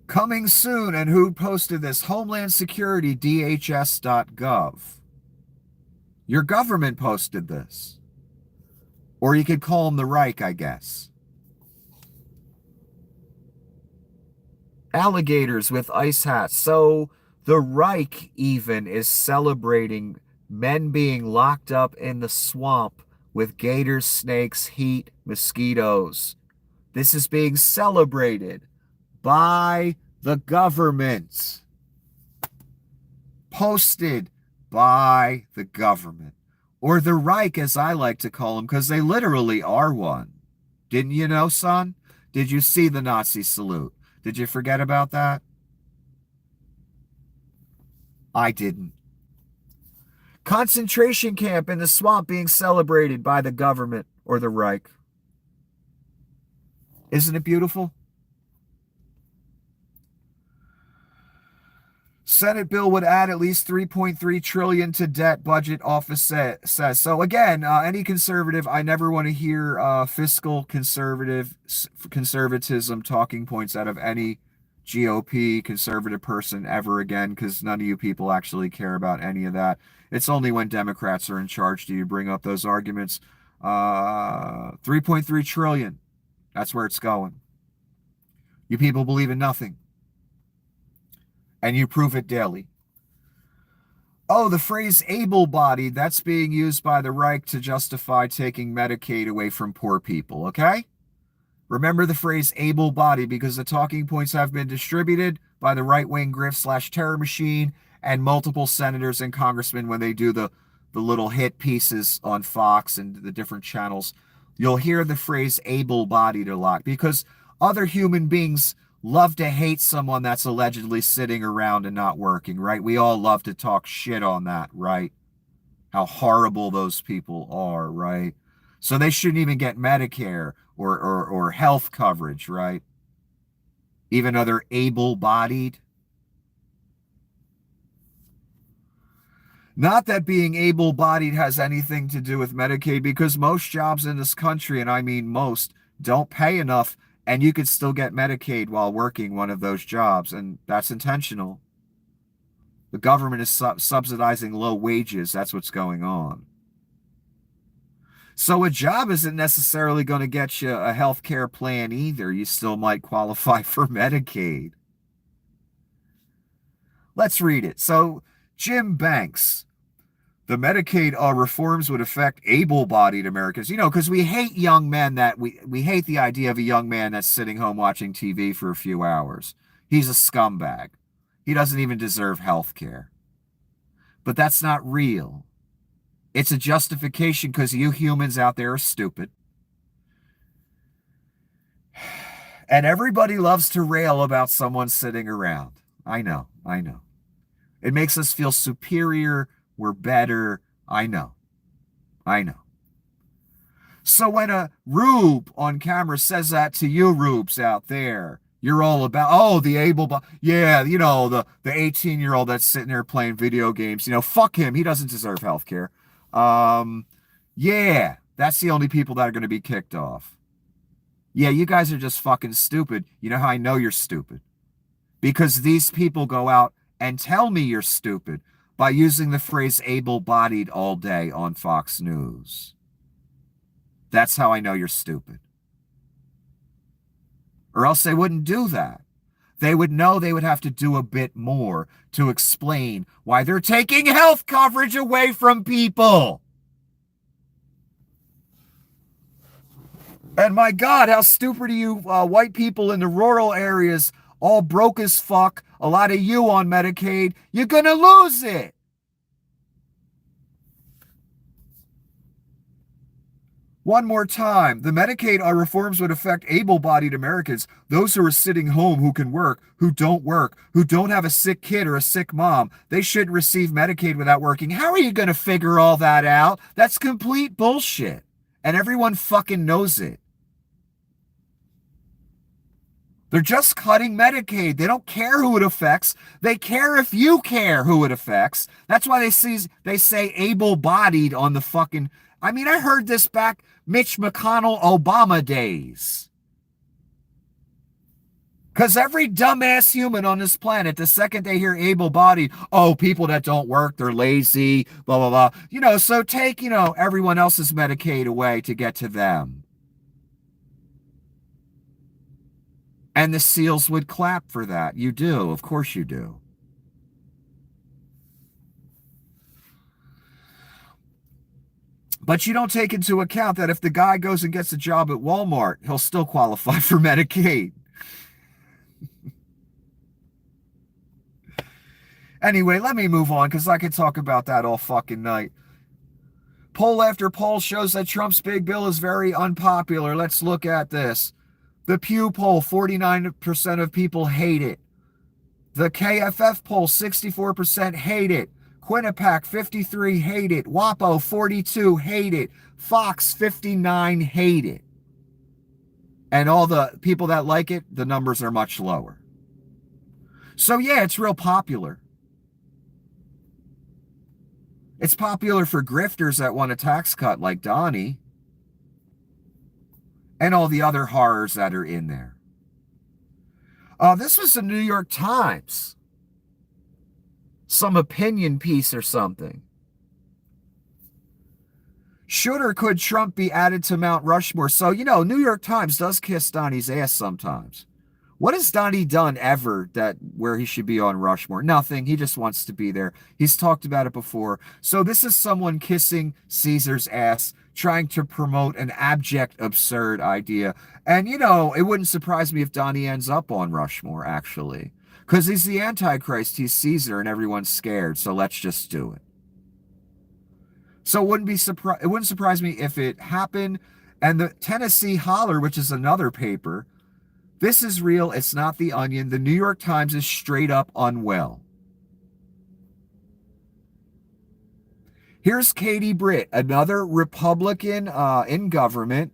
Coming soon, and who posted this? Homeland Security, DHS.gov. Your government posted this. Or you could call them the Reich, I guess. Alligators with ice hats. So the Reich even is celebrating men being locked up in the swamp with gators, snakes, heat, mosquitoes. This is being celebrated by the government. Posted by the government. Or the Reich, as I like to call them, because they literally are one. Didn't you know, son? Did you see the Nazi salute? Did you forget about that? I didn't. Concentration camp in the swamp being celebrated by the government or the Reich. Isn't it beautiful? Senate bill would add at least 3.3 trillion to debt, budget office says. So again, any conservative, I never want to hear fiscal conservatism talking points out of any GOP conservative person ever again, because none of you people actually care about any of that. It's only when Democrats are in charge do you bring up those arguments. 3.3 trillion. That's where it's going. You people believe in nothing. And you prove it daily. Oh, the phrase able-bodied, that's being used by the Reich to justify taking Medicaid away from poor people, okay? Remember the phrase able-bodied because the talking points have been distributed by the right-wing grift/terror machine and multiple senators and congressmen when they do the little hit pieces on Fox and the different channels. You'll hear the phrase able-bodied a lot because other human beings love to hate someone that's allegedly sitting around and not working, right? We all love to talk shit on that, right? How horrible those people are, right? So they shouldn't even get Medicare or health coverage, right? Even though they're able-bodied. Not that being able-bodied has anything to do with Medicaid, because most jobs in this country, and I mean most, don't pay enough, and you could still get Medicaid while working one of those jobs, and that's intentional. The government is subsidizing low wages. That's what's going on. So a job isn't necessarily going to get you a health care plan either. You still might qualify for Medicaid. Let's read it. So Jim Banks, the Medicaid reforms would affect able-bodied Americans. You know, because we hate young men that we hate the idea of a young man that's sitting home watching TV for a few hours. He's a scumbag. He doesn't even deserve health care. But that's not real. It's a justification because you humans out there are stupid. And everybody loves to rail about someone sitting around. I know. It makes us feel superior. We're better. I know. So when a rube on camera says that to you rubes out there, you're all about, oh, the able-bodied, yeah, you know, the 18-year-old that's sitting there playing video games, you know, fuck him. He doesn't deserve health care. Yeah, that's the only people that are going to be kicked off. Yeah, you guys are just fucking stupid. You know how I know you're stupid? Because these people go out and tell me you're stupid by using the phrase able-bodied all day on Fox News. That's how I know you're stupid. Or else they wouldn't do that. They would know they would have to do a bit more to explain why they're taking health coverage away from people. And my God, how stupid are you white people in the rural areas, all broke as fuck, a lot of you on Medicaid, you're going to lose it. One more time, the Medicaid reforms would affect able-bodied Americans, those who are sitting home who can work, who don't have a sick kid or a sick mom. They shouldn't receive Medicaid without working. How are you going to figure all that out? That's complete bullshit. And everyone fucking knows it. They're just cutting Medicaid. They don't care who it affects. They care if you care who it affects. That's why they say able-bodied on the fucking... I mean, I heard this back Mitch McConnell Obama days. Because every dumbass human on this planet, the second they hear able-bodied, oh, people that don't work, they're lazy, blah, blah, blah. You know, so take, you know, everyone else's Medicaid away to get to them. And the SEALs would clap for that. You do. Of course you do. But you don't take into account that if the guy goes and gets a job at Walmart, he'll still qualify for Medicaid. Anyway, let me move on because I could talk about that all fucking night. Poll after poll shows that Trump's big bill is very unpopular. Let's look at this. The Pew poll, 49% of people hate it. The KFF poll, 64% hate it. Quinnipiac 53 hate it. WAPO 42 hate it. Fox 59 hate it. And all the people that like it, the numbers are much lower. So yeah, it's real popular. It's popular for grifters that want a tax cut like Donnie and all the other horrors that are in there. This was the New York Times. Some opinion piece or something. Should or could Trump be added to Mount Rushmore? So, you know, New York Times does kiss Donnie's ass sometimes. What has Donnie done ever that where he should be on Rushmore? Nothing. He just wants to be there. He's talked about it before. So this is someone kissing Caesar's ass, trying to promote an abject, absurd idea. And, you know, it wouldn't surprise me if Donnie ends up on Rushmore, actually. Because he's the Antichrist. He's Caesar and everyone's scared. So let's just do it. So it wouldn't surprise me if it happened. And the Tennessee Holler, which is another paper, this is real. It's not the Onion. The New York Times is straight up unwell. Here's Katie Britt, another Republican in government,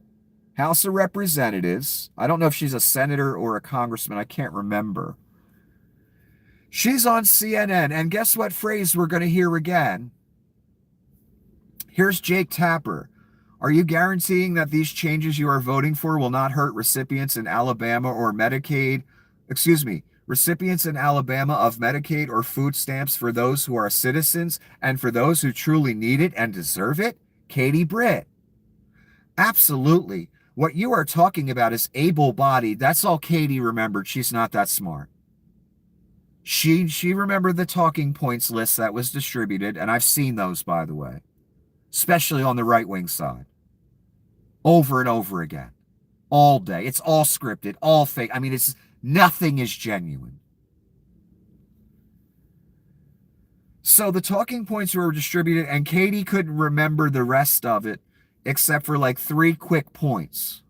House of Representatives. I don't know if she's a senator or a congressman. I can't remember. She's on CNN. And guess what phrase we're going to hear again? Here's Jake Tapper. Are you guaranteeing that these changes you are voting for will not hurt recipients in Alabama or Medicaid? Recipients in Alabama of Medicaid or food stamps for those who are citizens and for those who truly need it and deserve it? Katie Britt. Absolutely. What you are talking about is able-bodied. That's all Katie remembered. She's not that smart. She remembered the talking points list that was distributed, and I've seen those, by the way. Especially on the right-wing side. Over and over again. All day. It's all scripted, all fake. I mean, nothing is genuine. So the talking points were distributed, and Katie couldn't remember the rest of it, except for like 3 quick points.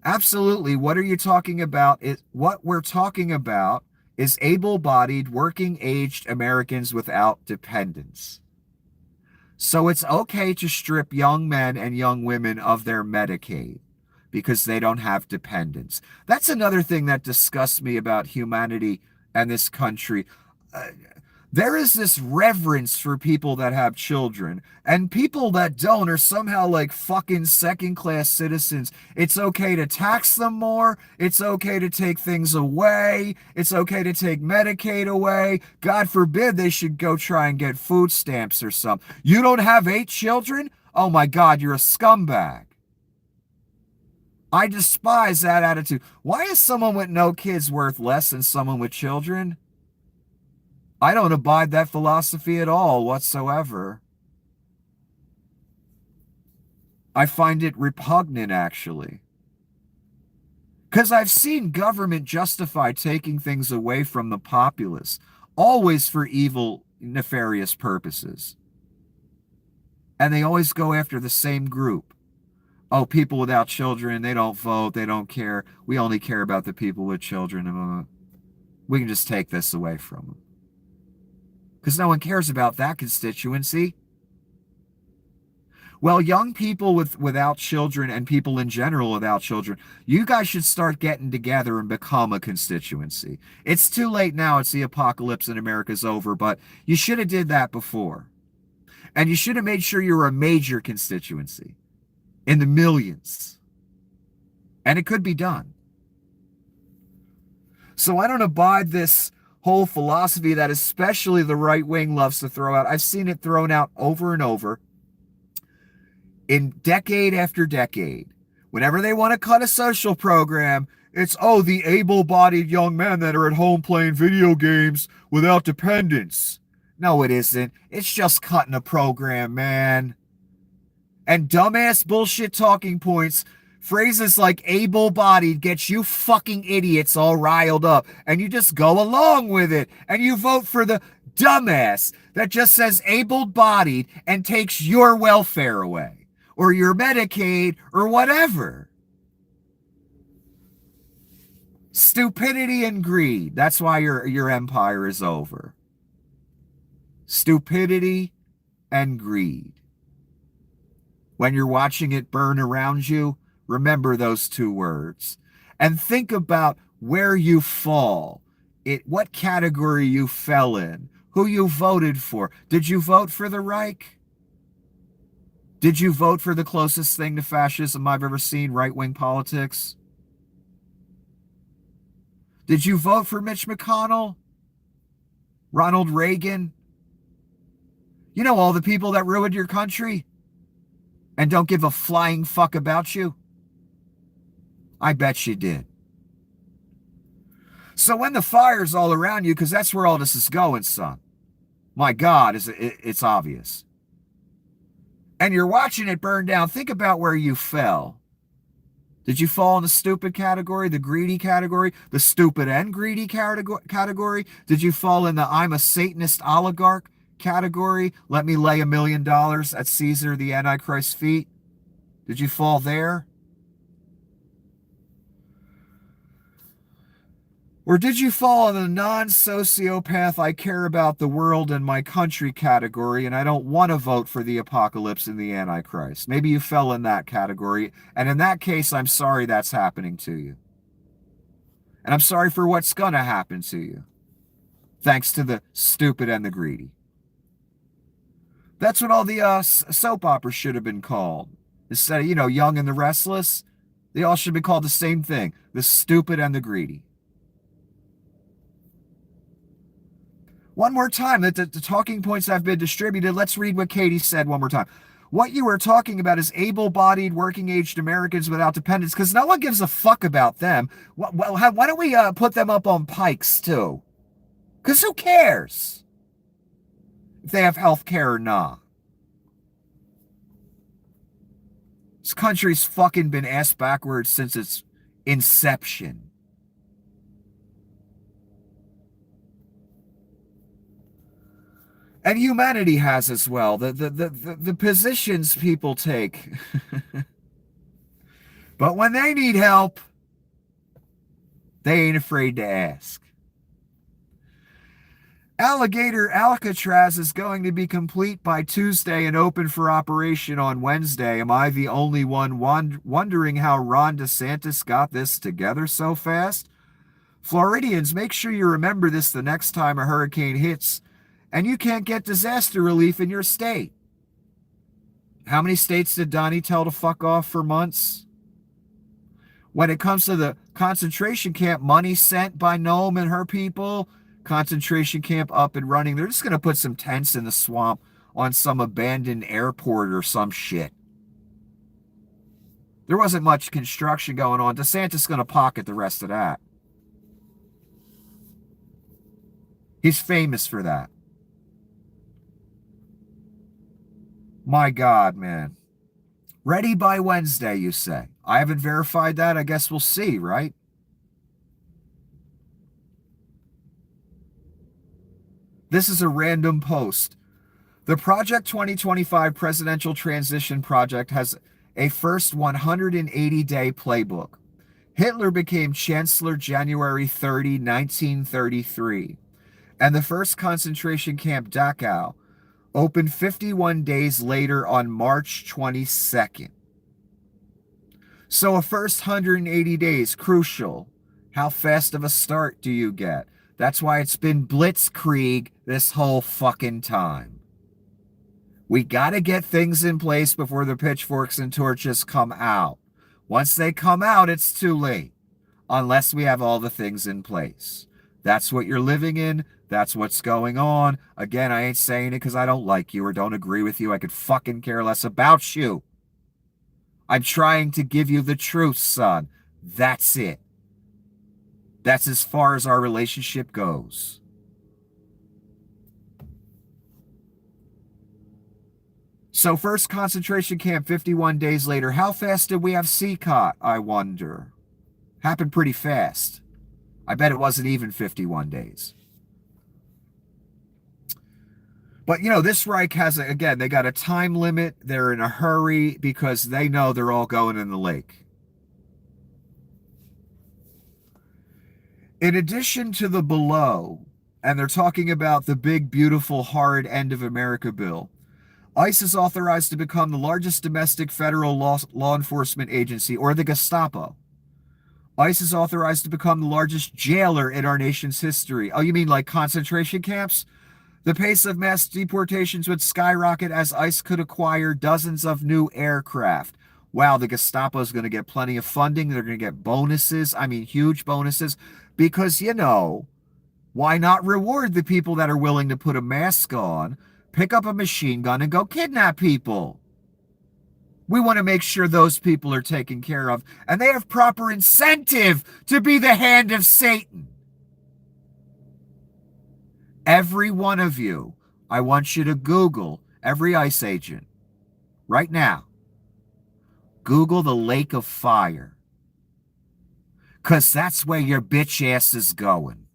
Absolutely. What are you talking about? What we're talking about is able-bodied, working-aged Americans without dependents. So it's okay to strip young men and young women of their Medicaid because they don't have dependents. That's another thing that disgusts me about humanity and this country. There is this reverence for people that have children, and people that don't are somehow like fucking second-class citizens. It's okay to tax them more. It's okay to take things away. It's okay to take Medicaid away. God forbid they should go try and get food stamps or something. You don't have 8 children? Oh my God, you're a scumbag. I despise that attitude. Why is someone with no kids worth less than someone with children? I don't abide that philosophy at all whatsoever. I find it repugnant, actually. Because I've seen government justify taking things away from the populace, always for evil, nefarious purposes. And they always go after the same group. Oh, people without children, they don't vote, they don't care. We only care about the people with children. We can just take this away from them. Because no one cares about that constituency. Well, young people without children and people in general without children, you guys should start getting together and become a constituency. It's too late now. It's the apocalypse and America's over, but you should have did that before. And you should have made sure you were a major constituency in the millions. And it could be done. So I don't abide this whole philosophy that especially the right wing loves to throw out. I've seen it thrown out over and over in decade after decade. Whenever they want to cut a social program, it's, oh, the able-bodied young men that are at home playing video games without dependents. No, it isn't. It's just cutting a program, man. And dumbass bullshit talking points, phrases like able-bodied gets you fucking idiots all riled up, and you just go along with it, and you vote for the dumbass that just says able-bodied and takes your welfare away, or your Medicaid, or whatever. Stupidity and greed. That's why your empire is over. stupidity and greed. When you're watching it burn around you, remember those two words. And think about where you fall, what category you fell in, who you voted for. Did you vote for the Reich? Did you vote for the closest thing to fascism I've ever seen, right-wing politics? Did you vote for Mitch McConnell? Ronald Reagan? You know, all the people that ruined your country and don't give a flying fuck about you? I bet you did. So when the fire's all around you, because that's where all this is going, son. My God, it's obvious. And you're watching it burn down. Think about where you fell. Did you fall in the stupid category, the greedy category, the stupid and greedy category? Did you fall in the I'm a Satanist oligarch category? Let me lay $1 million at Caesar the Antichrist's feet? Did you fall there? Or did you fall in the non-sociopath, I care about the world and my country category, and I don't want to vote for the apocalypse and the Antichrist? Maybe you fell in that category, and in that case, I'm sorry that's happening to you. And I'm sorry for what's going to happen to you, thanks to the stupid and the greedy. That's what all the soap operas should have been called. Instead of, Young and the Restless, they all should be called the same thing, the stupid and the greedy. One more time, the talking points have been distributed. Let's read what Katie said one more time. What you were talking about is able-bodied, working-aged Americans without dependents, because no one gives a fuck about them. Why don't we put them up on pikes, too? Because who cares if they have health care or not? This country's fucking been ass backwards since its inception. And humanity has as well. The positions people take. But when they need help, they ain't afraid to ask. Alligator Alcatraz is going to be complete by Tuesday and open for operation on Wednesday. Am I the only one wondering how Ron DeSantis got this together so fast? Floridians, make sure you remember this the next time a hurricane hits and you can't get disaster relief in your state. How many states did Donnie tell to fuck off for months? When it comes to the concentration camp money sent by Noam and her people, concentration camp up and running, they're just going to put some tents in the swamp on some abandoned airport or some shit. There wasn't much construction going on. DeSantis is going to pocket the rest of that. He's famous for that. My God, man. Ready by Wednesday, you say. I haven't verified that. I guess we'll see, right? This is a random post. The Project 2025 Presidential Transition Project has a first 180-day playbook. Hitler became Chancellor January 30, 1933, and the first concentration camp Dachau opened 51 days later on March 22nd. So a first 180 days, crucial. How fast of a start do you get? That's why it's been blitzkrieg this whole fucking time. We got to get things in place before the pitchforks and torches come out. Once they come out, it's too late. Unless we have all the things in place. That's what you're living in. That's what's going on. Again, I ain't saying it because I don't like you or don't agree with you. I could fucking care less about you. I'm trying to give you the truth, son. That's it. That's as far as our relationship goes. So first concentration camp 51 days later. How fast did we have CCOT, I wonder? Happened pretty fast. I bet it wasn't even 51 days. But, this Reich has, again, they got a time limit. They're in a hurry because they know they're all going in the lake. In addition to the below, And they're talking about the big, beautiful, hard end of America bill. ICE is authorized to become the largest domestic federal law enforcement agency, or the Gestapo. ICE is authorized to become the largest jailer in our nation's history. Oh, you mean like concentration camps? The pace of mass deportations would skyrocket as ICE could acquire dozens of new aircraft. Wow, the Gestapo is going to get plenty of funding. They're going to get bonuses. I mean, huge bonuses. Because, why not reward the people that are willing to put a mask on, pick up a machine gun, and go kidnap people? We want to make sure those people are taken care of, and they have proper incentive to be the hand of Satan. Every one of you, I want you to Google every ICE agent right now. Google the lake of fire, because that's where your bitch ass is going.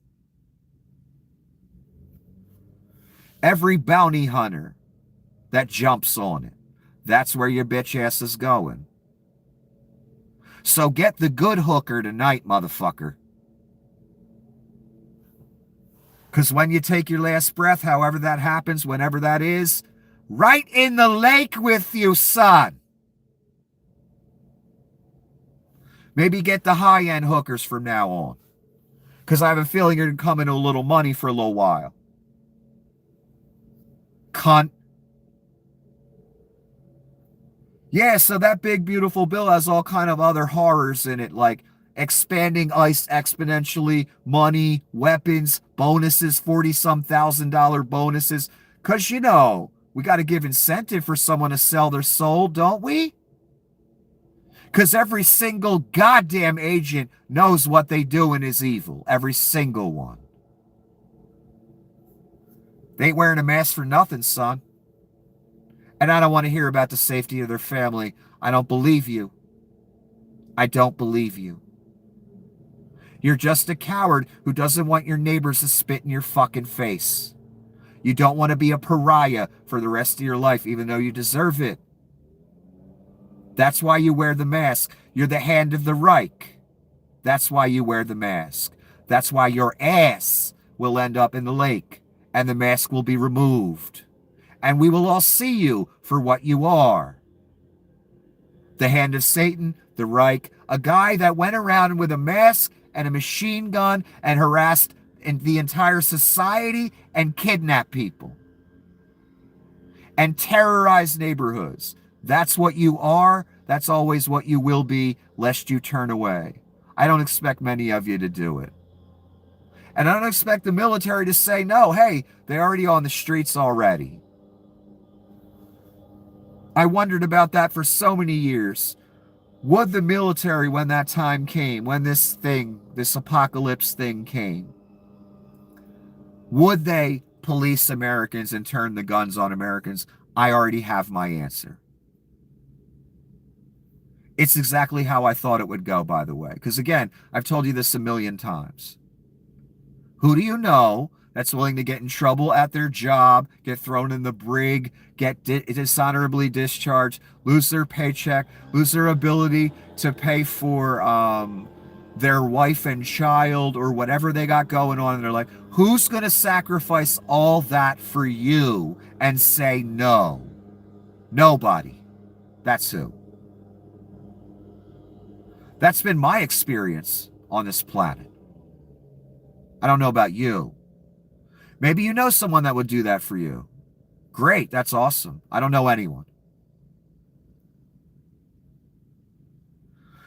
Every bounty hunter that jumps on it, that's where your bitch ass is going. So get the good hooker tonight, motherfucker. Because when you take your last breath, however that happens, whenever that is, right in the lake with you, son. Maybe get the high-end hookers from now on. Because I have a feeling you're going to come into a little money for a little while. Cunt. Yeah, so that big, beautiful bill has all kind of other horrors in it, like expanding ICE exponentially, money, weapons, bonuses, 40-some $1,000 bonuses. Because, we got to give incentive for someone to sell their soul, don't we? Because every single goddamn agent knows what they doing is evil. Every single one. They ain't wearing a mask for nothing, son. And I don't want to hear about the safety of their family. I don't believe you. I don't believe you. You're just a coward who doesn't want your neighbors to spit in your fucking face. You don't want to be a pariah for the rest of your life, even though you deserve it. That's why you wear the mask. You're the hand of the Reich. That's why you wear the mask. That's why your ass will end up in the lake and the mask will be removed. And we will all see you for what you are. The hand of Satan, the Reich, a guy that went around with a mask and a machine gun and harassed the entire society and kidnapped people. And terrorized neighborhoods. That's what you are. That's always what you will be, lest you turn away. I don't expect many of you to do it. And I don't expect the military to say, no, hey, they're already on the streets already. I wondered about that for so many years. Would the military, when that time came, when this apocalypse thing came, would they police Americans and turn the guns on Americans? I already have my answer. It's exactly how I thought it would go, by the way. Because again, I've told you this a million times. Who do you know that's willing to get in trouble at their job, get thrown in the brig, get dishonorably discharged, lose their paycheck, lose their ability to pay for their wife and child or whatever they got going on in their life? Who's going to sacrifice all that for you and say no? Nobody. That's who. That's been my experience on this planet. I don't know about you. Maybe you know someone that would do that for you. Great, that's awesome. I don't know anyone.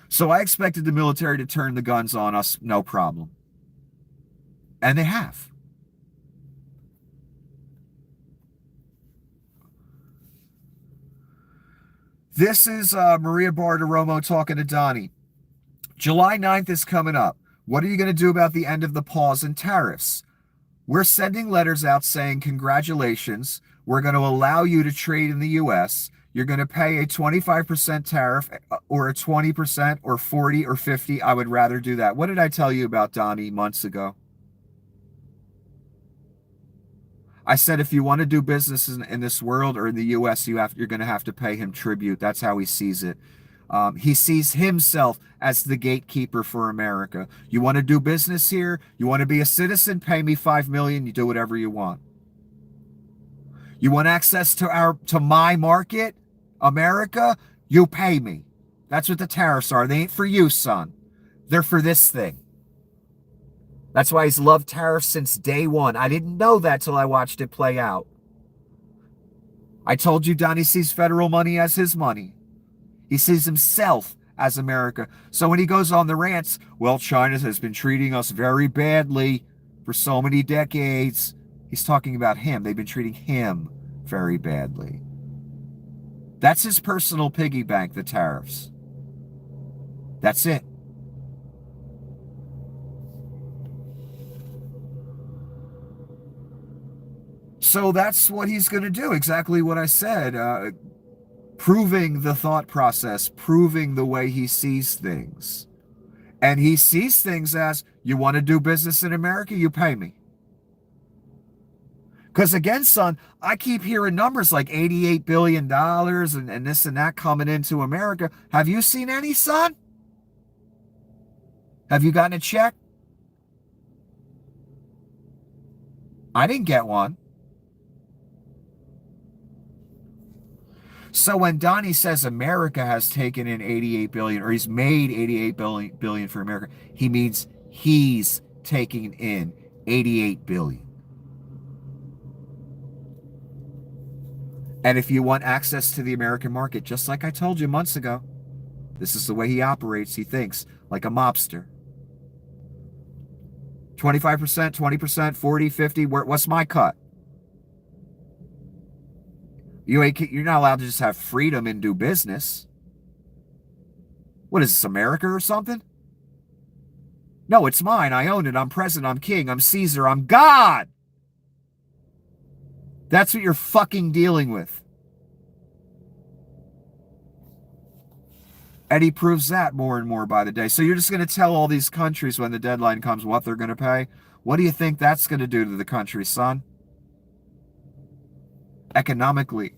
So I expected the military to turn the guns on us, no problem. And they have. This is Maria Bartiromo talking to Donnie. July 9th is coming up. What are you going to do about the end of the pause in tariffs? We're sending letters out saying, congratulations, we're going to allow you to trade in the U.S. You're going to pay a 25% tariff or a 20% or 40 or 50. I would rather do that. What did I tell you about Donnie months ago? I said, if you want to do business in this world or in the U.S., you're going to have to pay him tribute. That's how he sees it. He sees himself as the gatekeeper for America. You want to do business here? You want to be a citizen? Pay me $5 million. You do whatever you want. You want access to my market, America? You pay me. That's what the tariffs are. They ain't for you, son. They're for this thing. That's why he's loved tariffs since day one. I didn't know that till I watched it play out. I told you Donnie sees federal money as his money. He sees himself as America. So when he goes on the rants, well, China has been treating us very badly for so many decades. He's talking about him. They've been treating him very badly. That's his personal piggy bank, the tariffs. That's it. So that's what he's going to do, exactly what I said. Proving the thought process, proving the way he sees things. And he sees things as, you want to do business in America, you pay me. Because again, son, I keep hearing numbers like $88 billion and this and that coming into America. Have you seen any, son? Have you gotten a check? I didn't get one. So when Donnie says America has taken in 88 billion, or he's made 88 billion for America, he means he's taking in 88 billion. And if you want access to the American market, just like I told you months ago, this is the way he operates. He thinks like a mobster. 25%, 20%, 40, 50, what's my cut? You're not allowed to just have freedom and do business. What is this, America or something? No, it's mine. I own it. I'm president. I'm king. I'm Caesar. I'm God. That's what you're fucking dealing with. And he proves that more and more by the day. So you're just going to tell all these countries when the deadline comes what they're going to pay? What do you think that's going to do to the country, son? Economically.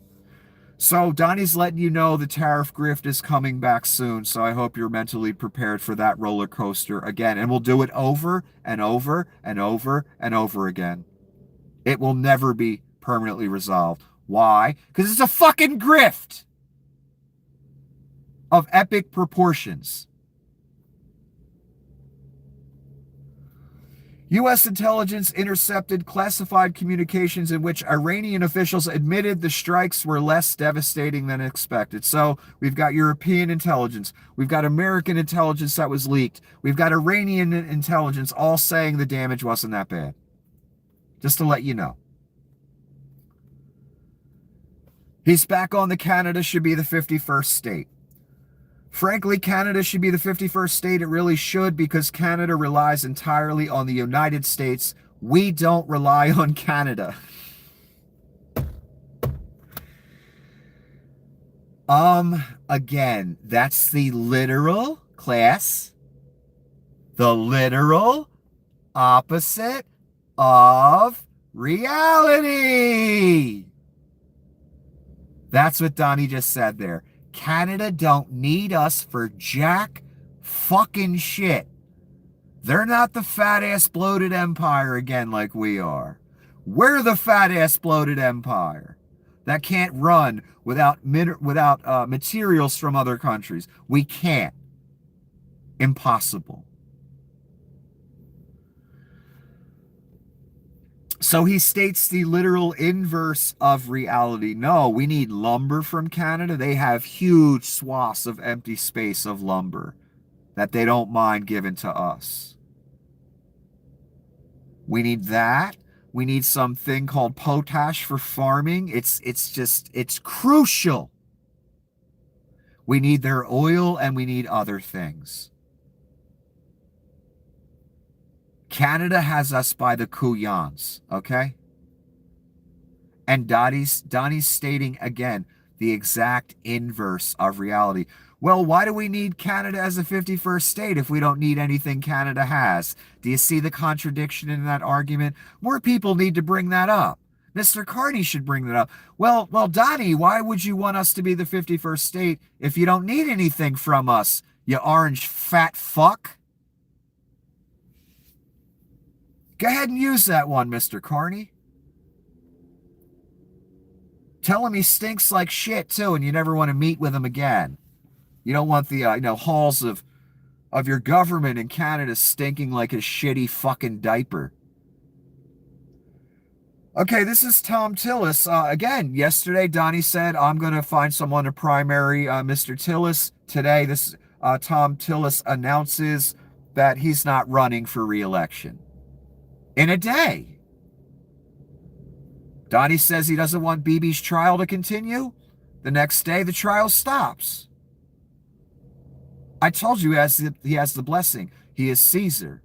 So Donnie's letting you know the tariff grift is coming back soon. So I hope you're mentally prepared for that roller coaster again. And we'll do it over and over and over and over again. It will never be permanently resolved. Why? Because it's a fucking grift of epic proportions. U.S. intelligence intercepted classified communications in which Iranian officials admitted the strikes were less devastating than expected. So we've got European intelligence. We've got American intelligence that was leaked. We've got Iranian intelligence all saying the damage wasn't that bad. Just to let you know. He's back on the Canada should be the 51st state. Frankly, Canada should be the 51st state. It really should, because Canada relies entirely on the United States. We don't rely on Canada. Again, that's the literal, class, the literal opposite of reality. That's what Donnie just said there. Canada don't need us for jack fucking shit. They're not the fat-ass bloated empire again like we are. We're the fat-ass bloated empire that can't run without materials from other countries. We can't. Impossible. So he states the literal inverse of reality. No, we need lumber from Canada. They have huge swaths of empty space of lumber that they don't mind giving to us. We need that. We need something called potash for farming. It's crucial. We need their oil and we need other things. Canada has us by the couillons, okay? And Donnie's stating again the exact inverse of reality. Well, why do we need Canada as a 51st state if we don't need anything Canada has? Do you see the contradiction in that argument? More people need to bring that up. Mr. Carney should bring that up. Well, Donnie, why would you want us to be the 51st state if you don't need anything from us, you orange fat fuck? Go ahead and use that one, Mr. Carney. Tell him he stinks like shit, too, and you never want to meet with him again. You don't want the, halls of your government in Canada stinking like a shitty fucking diaper. Okay, this is Tom Tillis. Again, yesterday, Donnie said, I'm going to find someone to primary Mr. Tillis. Today, Tom Tillis announces that he's not running for re-election. In a day. Donnie says he doesn't want Bibi's trial to continue. The next day, the trial stops. I told you he has the blessing. He is Caesar.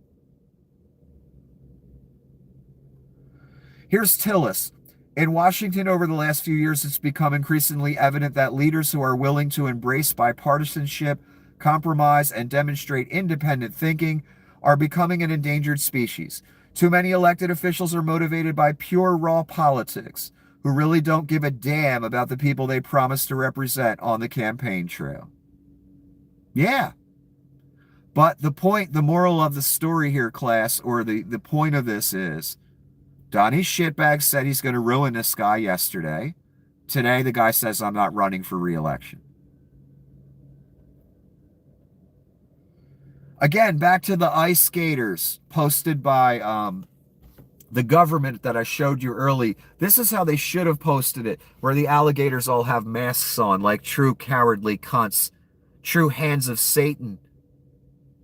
Here's Tillis. In Washington over the last few years, it's become increasingly evident that leaders who are willing to embrace bipartisanship, compromise, and demonstrate independent thinking are becoming an endangered species. Too many elected officials are motivated by pure raw politics, who really don't give a damn about the people they promise to represent on the campaign trail. Yeah. But the moral of the story here, class, or the point of this is, Donnie shitbag said he's going to ruin this guy yesterday. Today, the guy says, I'm not running for re-election. Again, back to the ice skaters posted by the government that I showed you early. This is how they should have posted it, where the alligators all have masks on like true cowardly cunts, true hands of Satan,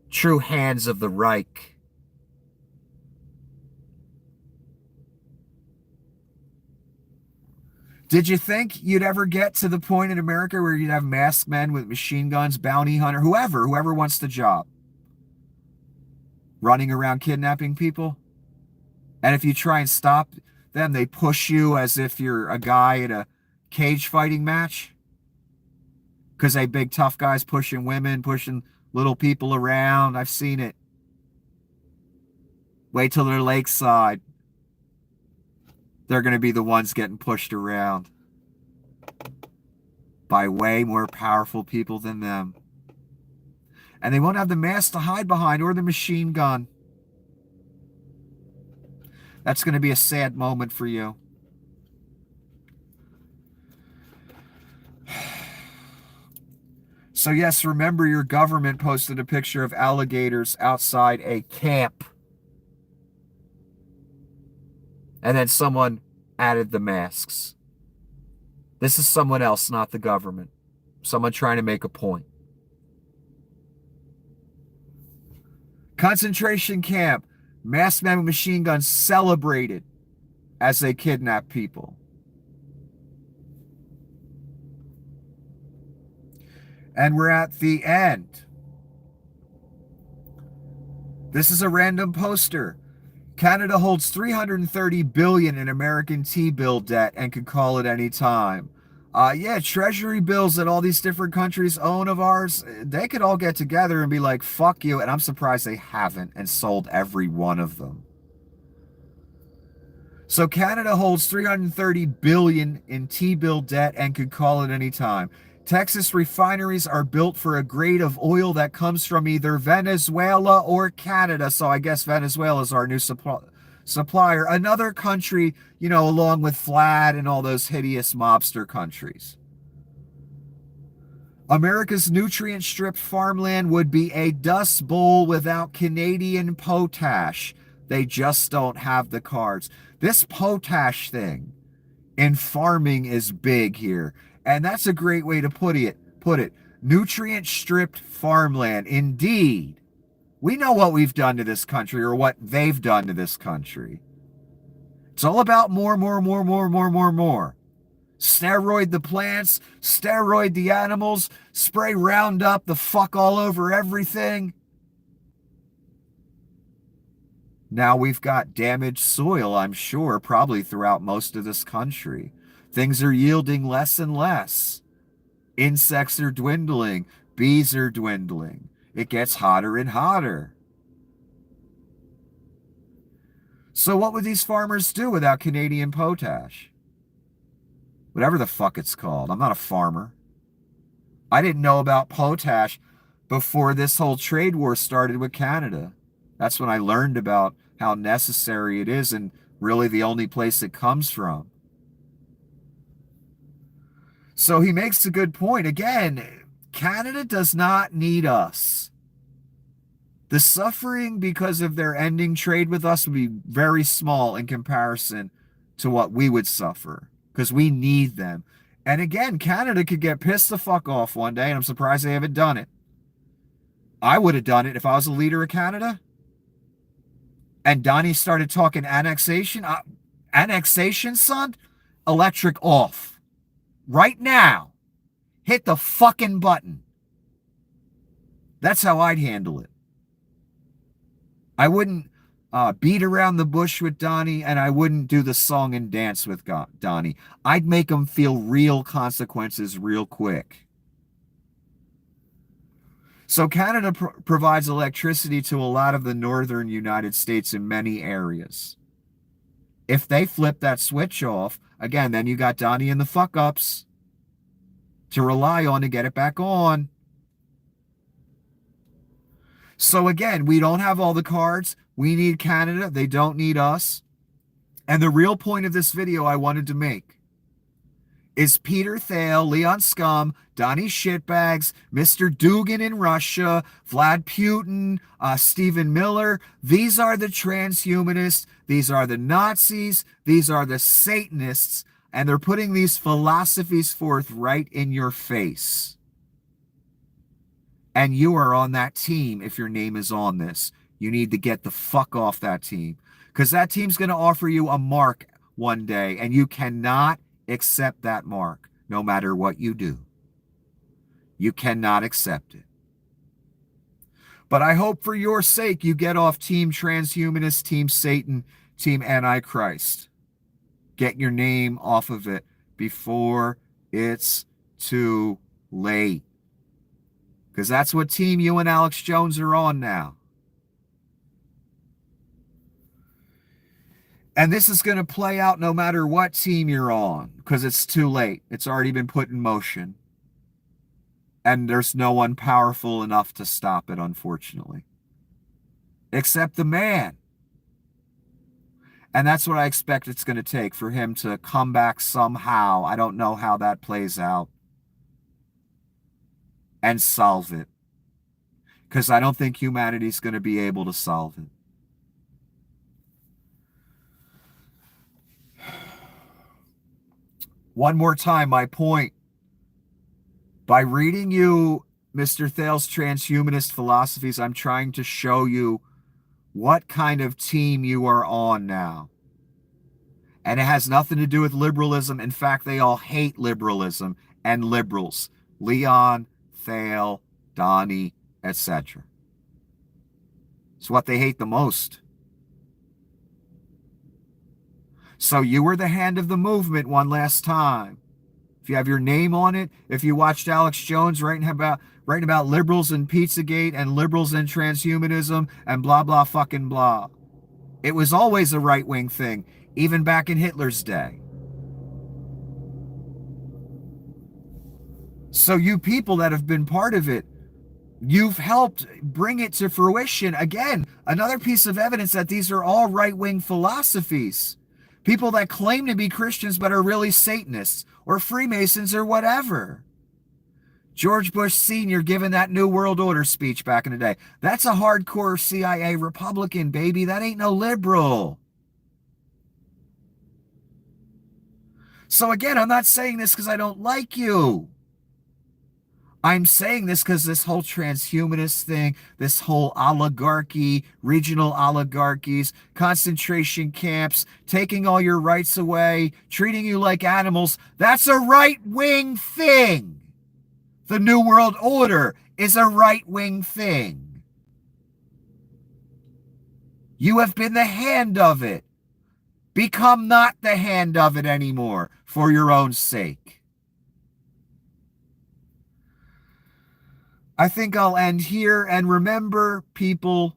true hands of the Reich. Did you think you'd ever get to the point in America where you'd have masked men with machine guns, bounty hunter, whoever wants the job, running around kidnapping people? And if you try and stop them, they push you as if you're a guy at a cage fighting match? Because they big tough guys pushing women, pushing little people around. I've seen it. Wait till they're lakeside. They're going to be the ones getting pushed around by way more powerful people than them. And they won't have the mask to hide behind or the machine gun. That's going to be a sad moment for you. So yes, remember your government posted a picture of alligators outside a camp. And then someone added the masks. This is someone else, not the government. Someone trying to make a point. Concentration camp. Masked men with machine guns celebrated as they kidnap people. And we're at the end. This is a random poster. Canada holds $330 billion in American T-bill debt and could call it any time. Yeah, treasury bills that all these different countries own of ours, they could all get together and be like, fuck you. And I'm surprised they haven't and sold every one of them. So Canada holds $330 billion in T-bill debt and could call it any time. Texas refineries are built for a grade of oil that comes from either Venezuela or Canada. So I guess Venezuela is our new supplier. Another country, along with Vlad and all those hideous mobster countries. America's nutrient-stripped farmland would be a dust bowl without Canadian potash. They just don't have the cards. This potash thing in farming is big here. And that's a great way to put it. Nutrient-stripped farmland. Indeed. We know what we've done to this country, or what they've done to this country. It's all about more. Steroid the plants, steroid the animals, spray Roundup the fuck all over everything. Now we've got damaged soil, I'm sure, probably throughout most of this country. Things are yielding less and less. Insects are dwindling. Bees are dwindling. It gets hotter and hotter. So what would these farmers do without Canadian potash? Whatever the fuck it's called. I'm not a farmer. I didn't know about potash before this whole trade war started with Canada. That's when I learned about how necessary it is and really the only place it comes from. So he makes a good point. Again, Canada does not need us. The suffering because of their ending trade with us would be very small in comparison to what we would suffer because we need them. And again, Canada could get pissed the fuck off one day, and I'm surprised they haven't done it. I would have done it if I was a leader of Canada. And Donnie started talking annexation. Annexation, son? Electric off. Right now. Hit the fucking button. That's how I'd handle it. I wouldn't beat around the bush with Donnie, and I wouldn't do the song and dance with Donnie. I'd make him feel real consequences real quick. So Canada provides electricity to a lot of the northern United States in many areas. If they flip that switch off, again, then you got Donnie and the fuck-ups to rely on to get it back on. So again, we don't have all the cards. We need Canada. They don't need us. And the real point of this video I wanted to make is Peter Thiel, Leon Scum, Donnie Shitbags, Mr. Dugin in Russia, Vlad Putin, Stephen Miller. These are the transhumanists. These are the Nazis. These are the Satanists. And they're putting these philosophies forth right in your face. And you are on that team if your name is on this. You need to get the fuck off that team. Because that team's going to offer you a mark one day. And you cannot accept that mark, no matter what you do. You cannot accept it. But I hope for your sake you get off Team Transhumanist, Team Satan, Team Antichrist. Get your name off of it before it's too late. Because that's what team you and Alex Jones are on now. And this is going to play out no matter what team you're on, because it's too late. It's already been put in motion. And there's no one powerful enough to stop it, unfortunately. Except the man. And that's what I expect it's going to take for him to come back somehow. I don't know how that plays out. And solve it. Because I don't think humanity's going to be able to solve it. One more time, my point. By reading you Mr. Thiel's transhumanist philosophies, I'm trying to show you what kind of team you are on now. And it has nothing to do with liberalism. In fact, they all hate liberalism and liberals. Leon, Thiel, Donnie, etc. It's what they hate the most. So you were the hand of the movement one last time. If you have your name on it, if you watched Alex Jones writing about liberals and Pizzagate and liberals and transhumanism and blah, blah, fucking blah. It was always a right-wing thing, even back in Hitler's day. So you people that have been part of it, you've helped bring it to fruition. Again, another piece of evidence that these are all right-wing philosophies. People that claim to be Christians but are really Satanists or Freemasons or whatever. George Bush Sr. giving that New World Order speech back in the day. That's a hardcore CIA Republican, baby. That ain't no liberal. So again, I'm not saying this because I don't like you. I'm saying this because this whole transhumanist thing, this whole oligarchy, regional oligarchies, concentration camps, taking all your rights away, treating you like animals, that's a right-wing thing. The New World Order is a right-wing thing. You have been the hand of it. Become not the hand of it anymore for your own sake. I think I'll end here. And remember, people,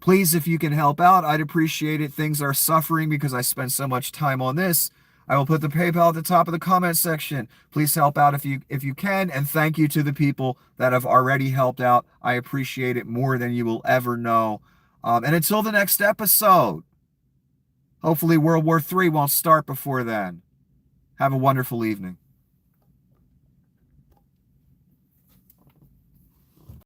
Please, if you can help out, I'd appreciate it. Things are suffering because I spend so much time on this. I will put the PayPal at the top of the comment section. Please help out if you can, and thank you to the people that have already helped out. I appreciate it more than you will ever know. And until the next episode, hopefully World War III won't start before then. Have a wonderful evening.